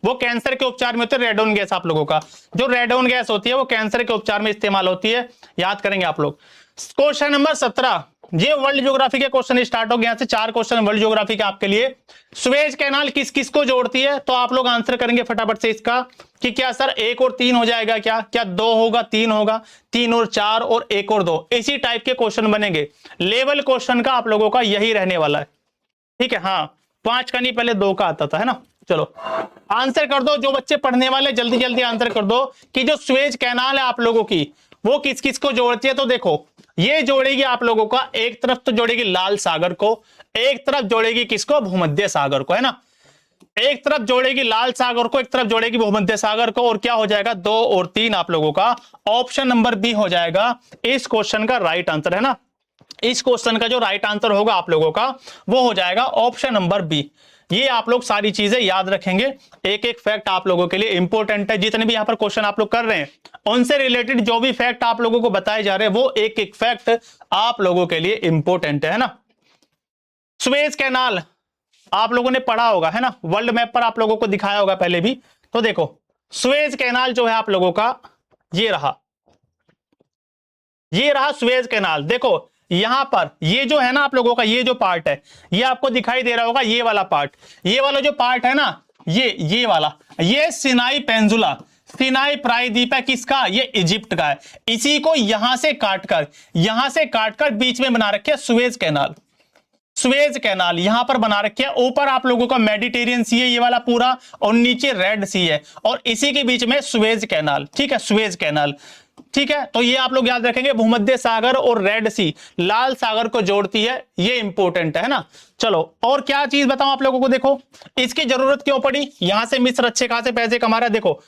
वो कैंसर के उपचार में होती है। रेडोन गैस आप लोगों का, जो रेडोन गैस होती है वो कैंसर के उपचार में इस्तेमाल होती है, याद करेंगे आप लोग। क्वेश्चन नंबर 17, ये वर्ल्ड ज्योग्राफी के क्वेश्चन स्टार्ट हो गए। यहां से 4 क्वेश्चन वर्ल्ड ज्योग्राफी के आपके लिए। सुएज कैनाल किस किस को जोड़ती है, तो आप लोग आंसर करेंगे फटाफट से इसका कि क्या सर 1 और 3 हो जाएगा, क्या 2 होगा, 3 होगा, 3 और 4 और 1 और 2, इसी टाइप के क्वेश्चन बनेंगे। लेवल क्वेश्चन का आप लोगों का यही रहने वाला है, ठीक है। हाँ 5 का नहीं, पहले 2 का आता था, है ना। चलो आंसर कर दो, जो बच्चे पढ़ने वाले जल्दी जल्दी आंसर कर दो कि जो सुएज कैनाल है आप लोगों की, वो किस किस को जोड़ती है। तो देखो ये जोड़ेगी आप लोगों का, एक तरफ तो जोड़ेगी लाल सागर को, एक तरफ जोड़ेगी किसको, भूमध्य सागर को, है ना। एक तरफ जोड़ेगी लाल सागर को, एक तरफ जोड़ेगी भूमध्य सागर को, और क्या हो जाएगा 2 और 3 आप लोगों का ऑप्शन नंबर बी हो जाएगा इस क्वेश्चन का राइट आंसर, है ना। इस क्वेश्चन का जो राइट आंसर होगा आप लोगों का वो हो जाएगा ऑप्शन नंबर बी। ये आप लोग सारी चीजें याद रखेंगे, एक एक फैक्ट आप लोगों के लिए इंपॉर्टेंट है। जितने भी यहां पर क्वेश्चन आप लोग कर रहे हैं उनसे रिलेटेड जो भी फैक्ट आप लोगों को बताए जा रहे हैं वो एक एक फैक्ट आप लोगों के लिए इंपॉर्टेंट है ना। सुएज कैनाल आप लोगों ने पढ़ा होगा, है ना, वर्ल्ड मैप पर आप लोगों को दिखाया होगा पहले भी। तो देखो सुएज कैनाल जो है आप लोगों का ये रहा सुएज कैनाल। देखो यहां पर ये जो है ना आप लोगों का, ये जो पार्ट है ये आपको दिखाई दे रहा होगा, ये वाला पार्ट, ये वाला जो पार्ट है ना, ये वाला, ये सिनाई पेंजुला, सिनाई प्रायद्वीप है किसका, ये इजिप्ट का है। इसी को यहां से काटकर बीच में बना रखे सुएज कैनाल। सुएज कैनाल यहां पर बना रखे है, ऊपर आप लोगों का मेडिटेरियन सी है ये वाला पूरा, और नीचे रेड सी है, और इसी के बीच में सुएज कैनाल, ठीक है, सुएज कैनाल, ठीक है। तो ये आप लोग याद रखेंगे, भूमध्य सागर और रेड सी लाल सागर को जोड़ती है, ये इंपॉर्टेंट है ना। चलो और क्या चीज बताऊं आप लोगों को, देखो इसकी जरूरत क्यों पड़ी, यहां से मिस्र अच्छे खासे पैसे कमा रहा है। देखो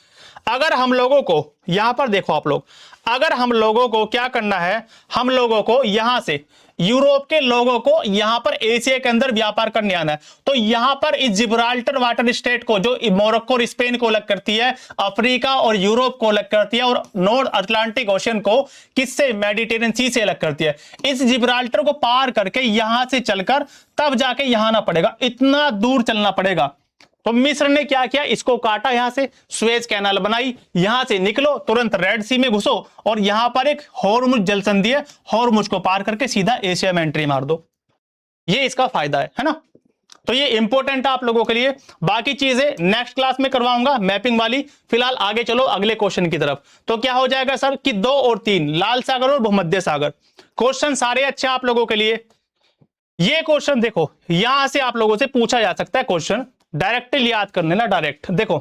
अगर हम लोगों को यहां पर देखो आप लोग, अगर हम लोगों को क्या करना है, हम लोगों को यहां से यूरोप के लोगों को यहां पर एशिया के अंदर व्यापार करने आना है, तो यहां पर इस जिब्राल्टर वाटर स्टेट को, जो मोरक्को और स्पेन को अलग करती है, अफ्रीका और यूरोप को अलग करती है, और नॉर्थ अटलांटिक ओशन को किससे, मेडिटेरियन सी से अलग करती है। इस जिब्राल्टर को पार करके यहां से चलकर तब जाके यहां ना पड़ेगा, इतना दूर चलना पड़ेगा। तो मिस्र ने क्या किया, इसको काटा, यहां से सुएज कैनाल बनाई, यहां से निकलो तुरंत रेड सी में घुसो, और यहां पर एक हॉर्मुज जलसंधि है, हॉर्मुज को पार करके सीधा एशिया में एंट्री मार दो। ये इसका फायदा है ना। तो ये इंपॉर्टेंट है आप लोगों के लिए। बाकी चीजें नेक्स्ट क्लास में करवाऊंगा मैपिंग वाली। फिलहाल आगे चलो अगले क्वेश्चन की तरफ। तो क्या हो जाएगा सर कि 2 और 3 लाल सागर और भूमध्य सागर, क्वेश्चन सारे अच्छे आप लोगों के लिए। ये क्वेश्चन देखो यहां से आप लोगों से पूछा जा सकता है क्वेश्चन, डायरेक्टली याद करने ना, डायरेक्ट। देखो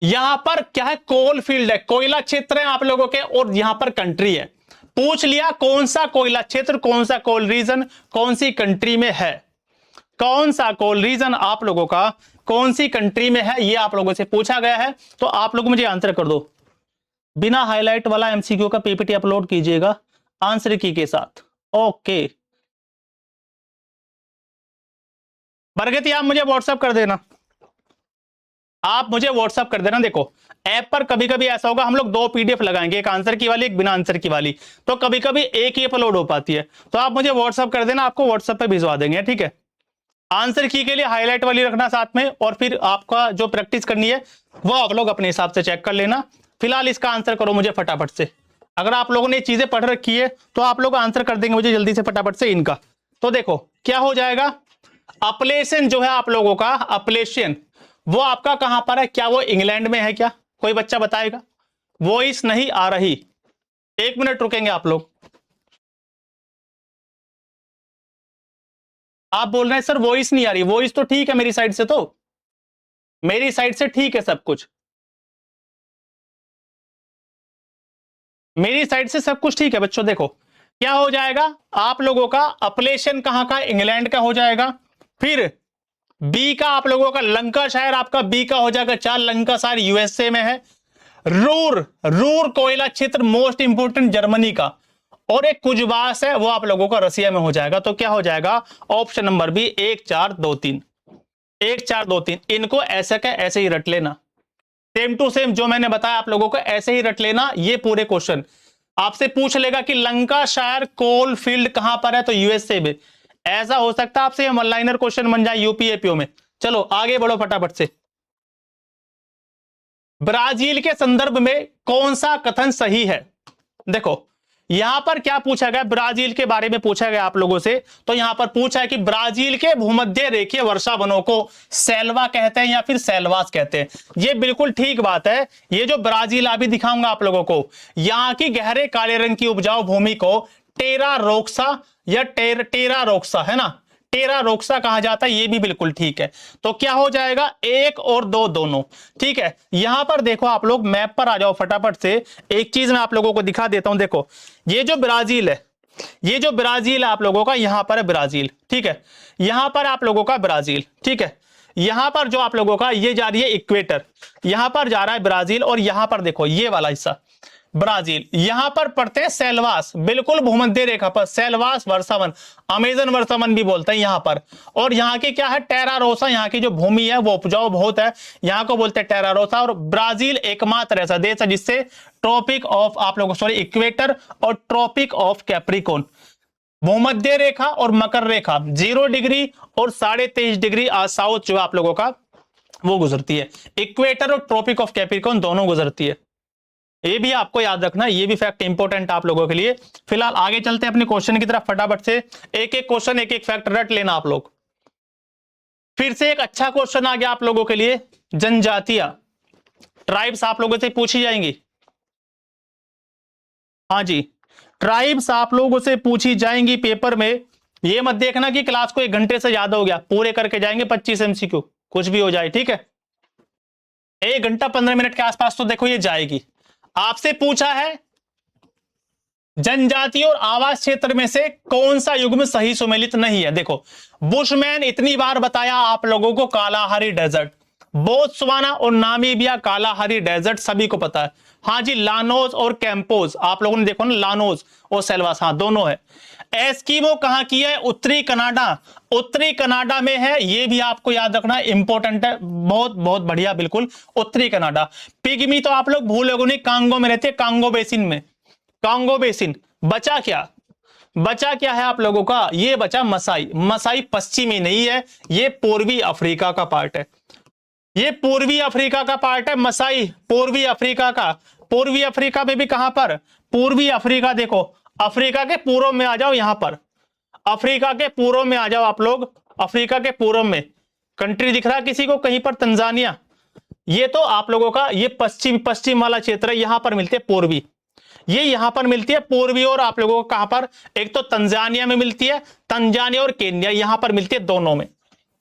यहां पर क्या है, कोल फील्ड है, कोयला क्षेत्र है आप लोगों के, और यहां पर कंट्री है। पूछ लिया कौन सा कोयला क्षेत्र, कौन सा कोल रीजन, कौन सी कंट्री में है, कौन सा कोल रीजन आप लोगों का कौन सी कंट्री में है, ये आप लोगों से पूछा गया है। तो आप लोग मुझे आंसर कर दो, बिना हाईलाइट वाला एमसीक्यू का पीपीटी अपलोड कीजिएगा आंसर की के साथ। ओके बरगति आप मुझे व्हाट्सएप कर देना, आप मुझे व्हाट्सएप कर देना। देखो ऐप पर कभी कभी ऐसा होगा, हम लोग 2 पीडीएफ लगाएंगे, एक आंसर की वाली एक बिना आंसर की वाली, तो कभी कभी एक ही अपलोड हो पाती है। तो आप मुझे व्हाट्सएप कर देना, आपको व्हाट्सएप पे भिजवा देंगे, ठीक है। आंसर की के लिए हाईलाइट वाली रखना साथ में, और फिर आपका जो प्रैक्टिस करनी है वो आप लोग अपने हिसाब से चेक कर लेना। फिलहाल इसका आंसर करो मुझे फटाफट से। अगर आप लोगों ने ये चीजें पढ़ रखी है तो आप लोग आंसर कर देंगे मुझे जल्दी से फटाफट से इनका। तो देखो क्या हो जाएगा, अपलेशन जो है आप लोगों का, अपलेशन वो आपका कहां पर है, क्या वो इंग्लैंड में है क्या, कोई बच्चा बताएगा? वॉइस नहीं आ रही, 1 मिनट रुकेंगे आप लोग। आप बोल रहे हैं सर वॉइस नहीं आ रही, वॉइस तो ठीक है मेरी साइड से, तो मेरी साइड से ठीक है सब कुछ, मेरी साइड से सब कुछ ठीक है बच्चों। देखो क्या हो जाएगा आप लोगों का, अपलेशन कहां का, इंग्लैंड का हो जाएगा। फिर बी का आप लोगों का लंकाशायर, आपका बी का हो जाएगा 4, लंकाशायर यूएसए में है। रूर, रूर कोयला क्षेत्र मोस्ट इंपोर्टेंट जर्मनी का, और एक कुजबास है वो आप लोगों का रसिया में हो जाएगा। तो क्या हो जाएगा ऑप्शन नंबर बी 1 4 2 3, 1 4 2 3। इनको ऐसे का ऐसे ही रट लेना, सेम टू सेम जो मैंने बताया आप लोगों को ऐसे ही रट लेना। ये पूरे क्वेश्चन आपसे पूछ लेगा कि लंकाशायर कोल फील्ड कहां पर है, तो यूएसए में। ऐसा हो सकता है आपसे वन लाइनर क्वेश्चन बन जाए यूपीएपीओ में। चलो आगे बढ़ो फटाफट से। ब्राजील के संदर्भ में कौन सा कथन सही है? देखो यहां पर क्या पूछा गया, ब्राजील के बारे में पूछा गया आप लोगों से। तो यहां पर पूछा है कि ब्राजील के भूमध्य रेखीय वर्षा वनों को सेल्वा कहते हैं या फिर सेल्वास कहते हैं। ये बिल्कुल ठीक बात है। ये जो ब्राजील अभी दिखाऊंगा आप लोगों को, यहां की गहरे काले रंग की उपजाऊ भूमि को टेरा रोक्सा या टेरा रोक्सा है ना, टेरा रोक्सा कहा जाता है, ये भी बिल्कुल ठीक है। तो क्या हो जाएगा 1 और 2 दोनों ठीक है। यहां पर देखो आप लोग मैप पर आ जाओ फटाफट से, एक चीज मैं आप लोगों को दिखा देता हूं। देखो ये जो ब्राजील है, ये जो ब्राजील है आप लोगों का, यहां पर है ब्राजील ठीक है, यहां पर आप लोगों का ब्राजील ठीक है। यहां पर जो आप लोगों का ये जा रही है इक्वेटर, यहां पर जा रहा है ब्राजील, और यहां पर देखो ये वाला हिस्सा ब्राजील, यहां पर पड़ते हैं सेल्वास, बिल्कुल भूमध्य रेखा पर सेल्वास वर्षावन, अमेजन वर्षावन भी बोलते हैं यहां पर। और यहां की क्या है टेरा रोसा, यहां की जो भूमि है वो उपजाऊ बहुत है, यहां को बोलते हैं टेरा रोसा। और ब्राजील एकमात्र ऐसा देश है जिससे ट्रॉपिक ऑफ आप लोगों सॉरी इक्वेटर और ट्रॉपिक ऑफ कैप्रिकॉर्न, भूमध्य रेखा और मकर रेखा 0 डिग्री और 23.5 डिग्री साउथ जो आप लोगों का वो गुजरती है। इक्वेटर और ट्रॉपिक ऑफ कैप्रिकॉर्न दोनों गुजरती है, ये भी आपको याद रखना, ये भी फैक्ट इंपॉर्टेंट आप लोगों के लिए। फिलहाल आगे चलते हैं अपने क्वेश्चन की तरफ फटाफट से, एक एक क्वेश्चन एक एक फैक्ट रट लेना आप लोग। फिर से एक अच्छा क्वेश्चन आ गया आप लोगों के लिए, जनजातियां ट्राइब्स आप लोगों से पूछी जाएंगी। हाँ जी ट्राइब्स आप लोगों से पूछी जाएंगी पेपर में। ये मत देखना कि क्लास को 1 घंटे से ज्यादा हो गया, पूरे करके जाएंगे 25 MCQ, कुछ भी हो जाए ठीक है। 1 घंटा 15 मिनट के आसपास तो देखो ये जाएगी। आपसे पूछा है जनजाति और आवास क्षेत्र में से कौन सा युग्म सही सुमेलित नहीं है। देखो बुशमैन इतनी बार बताया आप लोगों को, कालाहारी डेजर्ट, बोत्सवाना और नामीबिया कालाहारी डेजर्ट सभी को पता है। हाँ जी लानोस और कैंपोज आप लोगों ने देखो ना, लानोस और सेल्वास, हाँ दोनों है। एस्किमो कहां की है? उत्तरी कनाडा, उत्तरी कनाडा में है, ये भी आपको याद रखना इंपॉर्टेंट है, बहुत बहुत बढ़िया बिल्कुल उत्तरी कनाडा। पिग्मी तो आप लोग भूलोगे नहीं, कांगो में रहते हैं, कांगो बेसिन में, कांगो बेसिन। बचा क्या, बचा क्या है आप लोगों का? ये बचा मसाई, मसाई पश्चिमी नहीं है, ये पूर्वी अफ्रीका का पार्ट है, ये पूर्वी अफ्रीका का पार्ट है मसाई, पूर्वी अफ्रीका का। पूर्वी अफ्रीका में भी कहां पर? पूर्वी अफ्रीका देखो, अफ्रीका के पूर्व में आ जाओ, यहां पर अफ्रीका के पूर्व में आ जाओ आप लोग, अफ्रीका के पूर्व में कंट्री दिख रहा है किसी को कहीं पर? तंजानिया। ये तो आप लोगों का ये पश्चिम वाला क्षेत्र है, यहां पर मिलती है पूर्वी, ये यहां पर मिलती है पूर्वी। और आप लोगों को कहां पर? एक तो तंजानिया में मिलती है, तंजानिया और केन्या यहां पर मिलती है, दोनों में।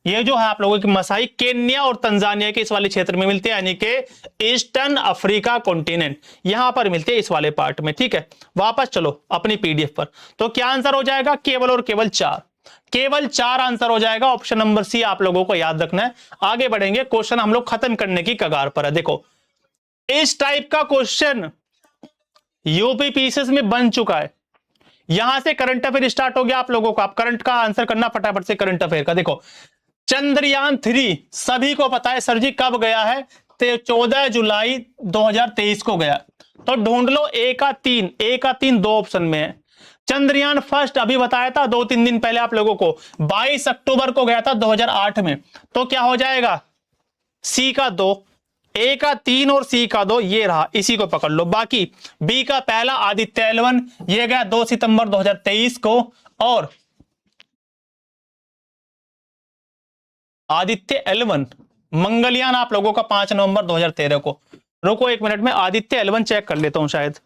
ये जो है आप लोगों की मसाई केन्या और तंजानिया के इस वाले क्षेत्र में मिलती है, यानी कि ईस्टर्न अफ्रीका कॉन्टिनेंट यहां पर मिलती है इस वाले पार्ट में ठीक है। वापस चलो अपनी पीडीएफ पर, तो क्या आंसर हो जाएगा? केवल और केवल 4, केवल 4 आंसर हो जाएगा। ऑप्शन नंबर सी आप लोगों को याद रखना है। आगे बढ़ेंगे, क्वेश्चन हम लोग खत्म करने की कगार पर है। देखो इस टाइप का क्वेश्चन यूपी पीसीएस में बन चुका है, यहां से करंट अफेयर स्टार्ट हो गया आप लोगों को। आप करंट का आंसर करना फटाफट से, करंट अफेयर का। देखो चंद्रयान 3 सभी को पता है सर जी कब गया है? 14 जुलाई 2023 को गया। तो ढूंढ लो ए का 3 दो ऑप्शन में है। चंद्रयान फर्स्ट अभी बताया था 2-3 दिन पहले आप लोगों को, 22 अक्टूबर को गया था 2008 में। तो क्या हो जाएगा? सी का 2, ए का 3 और सी का 2 ये रहा, इसी को पकड़ लो। बाकी बी का पहला आदित्य L1 ये गया 2 सितंबर 2023 को, और आदित्य L1 मंगलयान आप लोगों का 5 नवंबर 2013 को। रुको 1 मिनट में आदित्य L1 चेक कर लेता हूं, शायद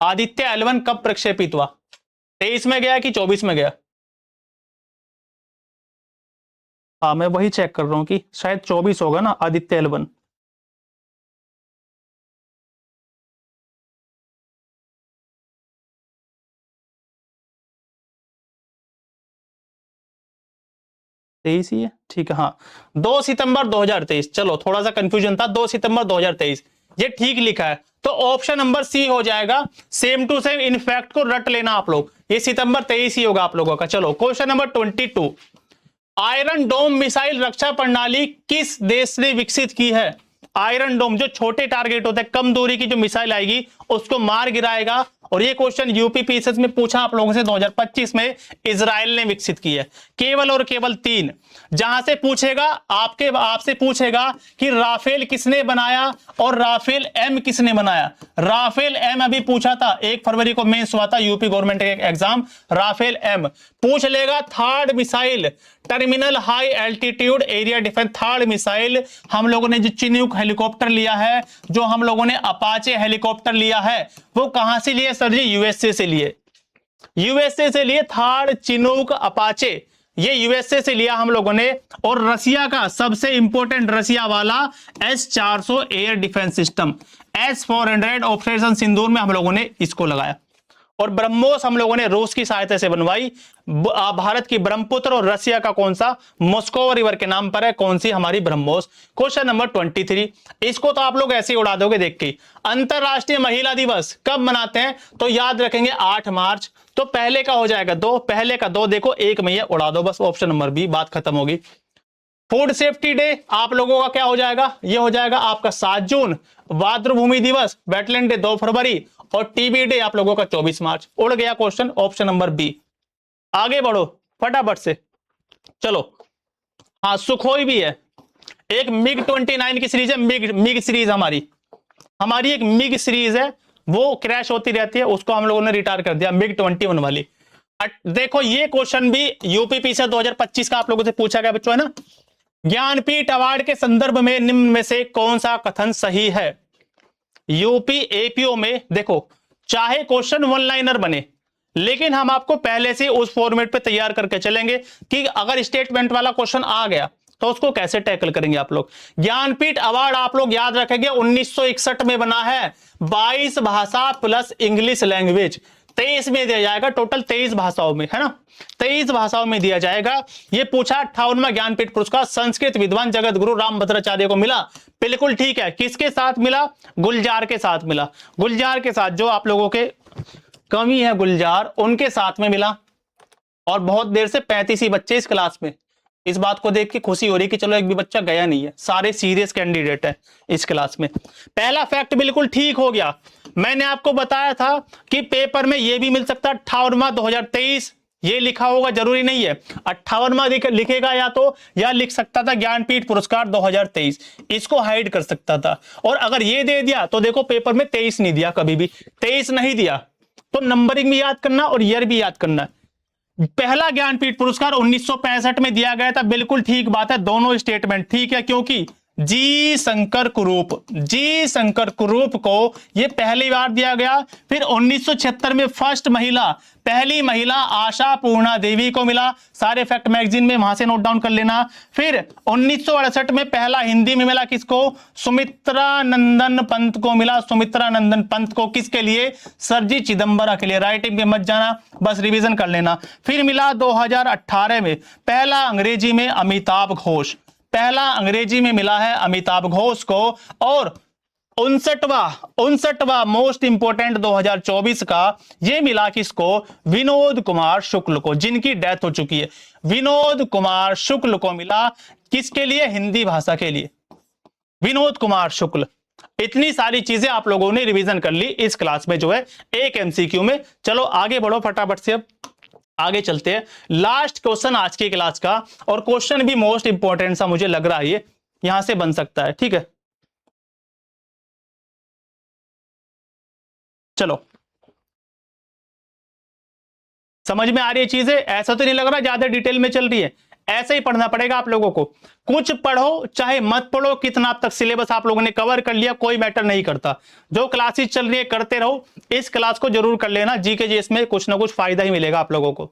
आदित्य L1 कब प्रक्षेपित हुआ, 23 में गया कि 24 में गया? हाँ मैं वही चेक कर रहा हूं कि शायद 24 होगा ना आदित्य L1। तेईस ही है, ठीक है। हाँ 2 सितंबर 2023, चलो थोड़ा सा कंफ्यूजन था, 2 सितंबर 2023 ये ठीक लिखा है, तो ऑप्शन नंबर सी हो जाएगा। सेम टू सेम इनफैक्ट को रट लेना आप लोग, ये सितंबर 23 ही होगा आप लोगों का। चलो question number 22, Iron Dome missile रक्षा प्रणाली किस देश ने विकसित की है? आयरन डोम जो छोटे टारगेट होते हैं, कम दूरी की जो मिसाइल आएगी उसको मार गिराएगा, और ये क्वेश्चन यूपी पीसीएस में पूछा आप लोगों से 2025 में, इजराइल ने विकसित की है। केवल और केवल 3, जहां से पूछेगा आपसे पूछेगा कि राफेल किसने बनाया और राफेल एम किसने बनाया। राफेल एम अभी पूछा था, 1 फरवरी को मेंस हुआ था यूपी गवर्नमेंट का एग्जाम, राफेल एम पूछ लेगा। Third missile terminal high altitude area defence, third missile हम लोगों ने जो चिनूक हेलीकॉप्टर लिया है, जो हम लोगों ने अपाचे हेलीकॉप्टर लिया है, वो कहां से लिए सर जी? यूएसए से लिए, यूएसए से लिए थर्ड चिनूक अपाचे, ये यूएसए से लिया हम लोगों ने। और रसिया का सबसे इंपॉर्टेंट रसिया वाला S-400 air defence system, S-400 operation Sindoor में हम लोगों ने इसको लगाया। और ब्रह्मोस हम लोगों ने रूस की सहायता से बनवाई। भारत की ब्रह्मपुत्र और रसिया का कौन सा? मॉस्को रिवर के नाम पर है कौन सी? हमारी ब्रह्मोस। क्वेश्चन नंबर 23, इसको तो आप लोग ऐसे ही उड़ा दोगे देख के। अंतरराष्ट्रीय महिला दिवस कब मनाते हैं? तो याद रखेंगे 8 मार्च। तो पहले का हो जाएगा 2, पहले का 2 देखो 1 में उड़ा दो बस, ऑप्शन नंबर बी, बात खत्म होगी। फूड सेफ्टी डे आप लोगों का क्या हो जाएगा? ये हो जाएगा आपका 7 जून। मातृभूमि दिवस वेटलैंड डे 2 फरवरी, और टीबी डे आप लोगों का 24 मार्च। उड़ गया क्वेश्चन, ऑप्शन नंबर बी। आगे बढ़ो फटाफट से, चलो। हाँ सुखोई भी है, एक मिग 29 की सीरीज है, मिग सीरीज हमारी एक मिग सीरीज है, वो क्रैश होती रहती है, उसको हम लोगों ने रिटायर कर दिया, मिग 21 वाली। देखो ये क्वेश्चन भी यूपी पीसीएस 2025 का आप लोगों से पूछा गया बच्चों, है ना। ज्ञानपीठ अवार्ड के संदर्भ में निम्न में से कौन सा कथन सही है? यूपी एपीओ में देखो, चाहे क्वेश्चन 1 लाइनर बने, लेकिन हम आपको पहले से उस फॉर्मेट पे तैयार करके चलेंगे कि अगर स्टेटमेंट वाला क्वेश्चन आ गया तो उसको कैसे टैकल करेंगे आप लोग। ज्ञानपीठ अवार्ड आप लोग याद रखेंगे 1961 में बना है, 22 भाषा प्लस इंग्लिश लैंग्वेज, 23 में दिया जाएगा, टोटल 23 भाषाओं में, है ना, 23 भाषाओं में दिया जाएगा। ये पूछा 58वां ज्ञानपीठ पुरस्कार संस्कृत विद्वान जगत गुरु रामभद्राचार्य को मिला। बिल्कुल ठीक है, किसके साथ मिला? गुलजार के साथ मिला। गुलजार के साथ, जो आप लोगों के कमी है गुलजार, उनके साथ में मिला। और बहुत देर से 35 ही बच्चे इस क्लास में, इस बात को देख के खुशी हो रही कि चलो एक भी बच्चा गया नहीं है, सारे सीरियस कैंडिडेट है इस क्लास में। पहला फैक्ट बिल्कुल ठीक हो गया। मैंने आपको बताया था कि पेपर में यह भी मिल सकता है 58वां 2023, ये लिखा होगा जरूरी नहीं है, 58वां लिखेगा या लिख सकता था ज्ञानपीठ पुरस्कार 2023, इसको हाइड कर सकता था। और अगर ये दे दिया तो देखो पेपर में 23 नहीं दिया, कभी भी 23 नहीं दिया, तो नंबरिंग भी याद करना और ईयर भी याद करना। पहला ज्ञानपीठ पुरस्कार 1965 में दिया गया था, बिल्कुल ठीक बात है, दोनों स्टेटमेंट ठीक है, क्योंकि जी शंकर कुरूप को ये पहली बार दिया गया। फिर 1976 में पहली महिला आशा पूर्णा देवी को मिला, सारे फैक्ट मैगजीन में, वहां से नोट डाउन कर लेना। फिर 1968 में पहला हिंदी में मिला, किसको? सुमित्रा नंदन पंत को मिला। सुमित्रा नंदन पंत को किसके लिए? सर जी चिदंबरा के लिए। राइटिंग में मत जाना, बस रिवीजन कर लेना। फिर मिला 2018 में पहला अंग्रेजी में अमिताभ घोष, पहला अंग्रेजी में मिला है अमिताभ घोष को। और 59वां मोस्ट इंपोर्टेंट 2024 का ये मिला किसको? विनोद कुमार शुक्ल को, जिनकी डेथ हो चुकी है। विनोद कुमार शुक्ल को मिला, किसके लिए? हिंदी भाषा के लिए, विनोद कुमार शुक्ल। इतनी सारी चीजें आप लोगों ने रिवीजन कर ली इस क्लास में, जो है एक एमसीक्यू में। चलो आगे बढ़ो फटाफट से, अब आगे चलते हैं। लास्ट क्वेश्चन आज की क्लास का, और क्वेश्चन भी मोस्ट इंपोर्टेंट सा मुझे लग रहा है, ये यहां से बन सकता है, ठीक है। चलो, समझ में आ रही है चीजें? ऐसा तो नहीं लग रहा ज्यादा डिटेल में चल रही है? ऐसे ही पढ़ना पड़ेगा आप लोगों को। कुछ पढ़ो चाहे मत पढ़ो, कितना अब तक सिलेबस आप लोगों ने कवर कर लिया कोई मैटर नहीं करता। जो क्लासेस चल रही है करते रहो। इस क्लास को जरूर कर लेना, जीके जी इसमें कुछ ना कुछ फायदा ही मिलेगा आप लोगों को।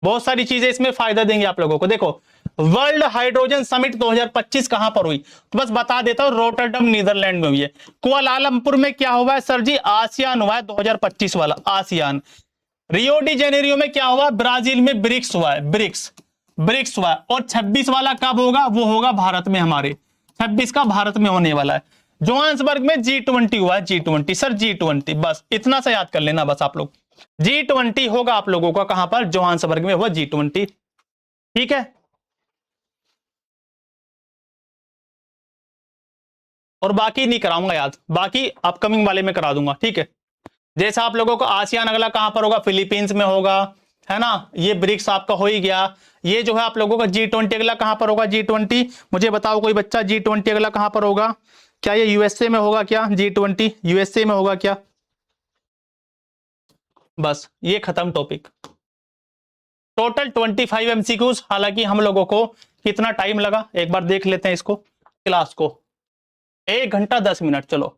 बहुत सारी चीजें इसमें फायदा देंगे आप लोगों को। देखो, वर्ल्ड हाइड्रोजन समिट 2025 कहां पर हुई? तो बस बता देता हूं, रोटरडम नीदरलैंड में हुई है। कुआलालंपुर में क्या हुआ है सर जी? आसियान हुआ है 2025 वाला, आसियान। रियो डी जेनेरियो में क्या हुआ? ब्राजील में ब्रिक्स हुआ है, ब्रिक्स हुआ है। और 26 वाला कब होगा? वो होगा भारत में, हमारे 26 का भारत में होने वाला है। जोहान्सबर्ग में G20 हुआ है, G20 सर, G20 बस इतना सा याद कर लेना बस आप लोग। G20 होगा आप लोगों का कहां पर? जोहान्सबर्ग में हुआ G20, ठीक है। और बाकी नहीं कराऊंगा याद, बाकी अपकमिंग वाले में करा दूंगा, ठीक है। जैसे आप लोगों को आसियान अगला कहां पर होगा? फिलीपींस में होगा, है ना। ये ब्रिक्स आपका हो ही गया। ये जो है आप लोगों का G20 अगला कहां पर होगा? G20 मुझे बताओ कोई बच्चा, G20 अगला कहां पर होगा? क्या ये यूएसए में होगा क्या? G20 यूएसए में होगा क्या? बस ये खत्म टॉपिक। Total 25 MCQs. हालांकि हम लोगों को कितना टाइम लगा एक बार देख लेते हैं इसको, क्लास को 1 घंटा 10 मिनट। चलो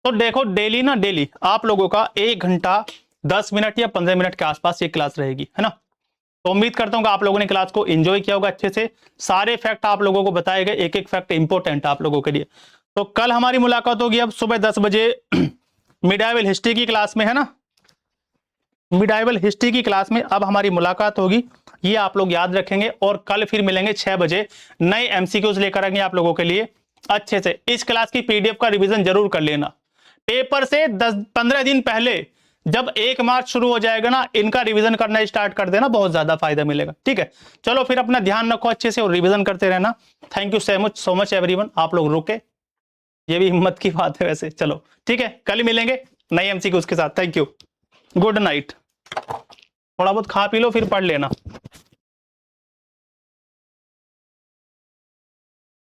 तो देखो, डेली ना डेली आप लोगों का 1 घंटा 10 मिनट या 15 मिनट के आसपास ये क्लास रहेगी, है ना। तो उम्मीद करता हूं कि आप लोगों ने क्लास को एंजॉय किया होगा अच्छे से। सारे फैक्ट आप लोगों को बताए गए, एक एक फैक्ट इंपॉर्टेंट आप लोगों के लिए। तो कल हमारी मुलाकात होगी अब सुबह 10 बजे मिडाइवल हिस्ट्री की क्लास में, है ना। मिडाइवल हिस्ट्री की क्लास में अब हमारी मुलाकात होगी, ये आप लोग याद रखेंगे। और कल फिर मिलेंगे 6 बजे, नए एमसीक्यूज लेकर आएंगे आप लोगों के लिए अच्छे से। इस क्लास की पीडीएफ का रिवीजन जरूर कर लेना। पेपर से 10-15 दिन पहले जब 1 मार्च शुरू हो जाएगा ना, इनका रिवीजन करना स्टार्ट कर देना, बहुत ज्यादा फायदा मिलेगा, ठीक है। चलो फिर अपना ध्यान रखो अच्छे से और रिवीजन करते रहना। Thank you so much everyone. आप लोग रुके, ये भी हिम्मत की बात है वैसे। चलो ठीक है, कल मिलेंगे नई एमसीक्यूज के साथ। Thank you, good night. थोड़ा बहुत खा पी लो फिर पढ़ लेना।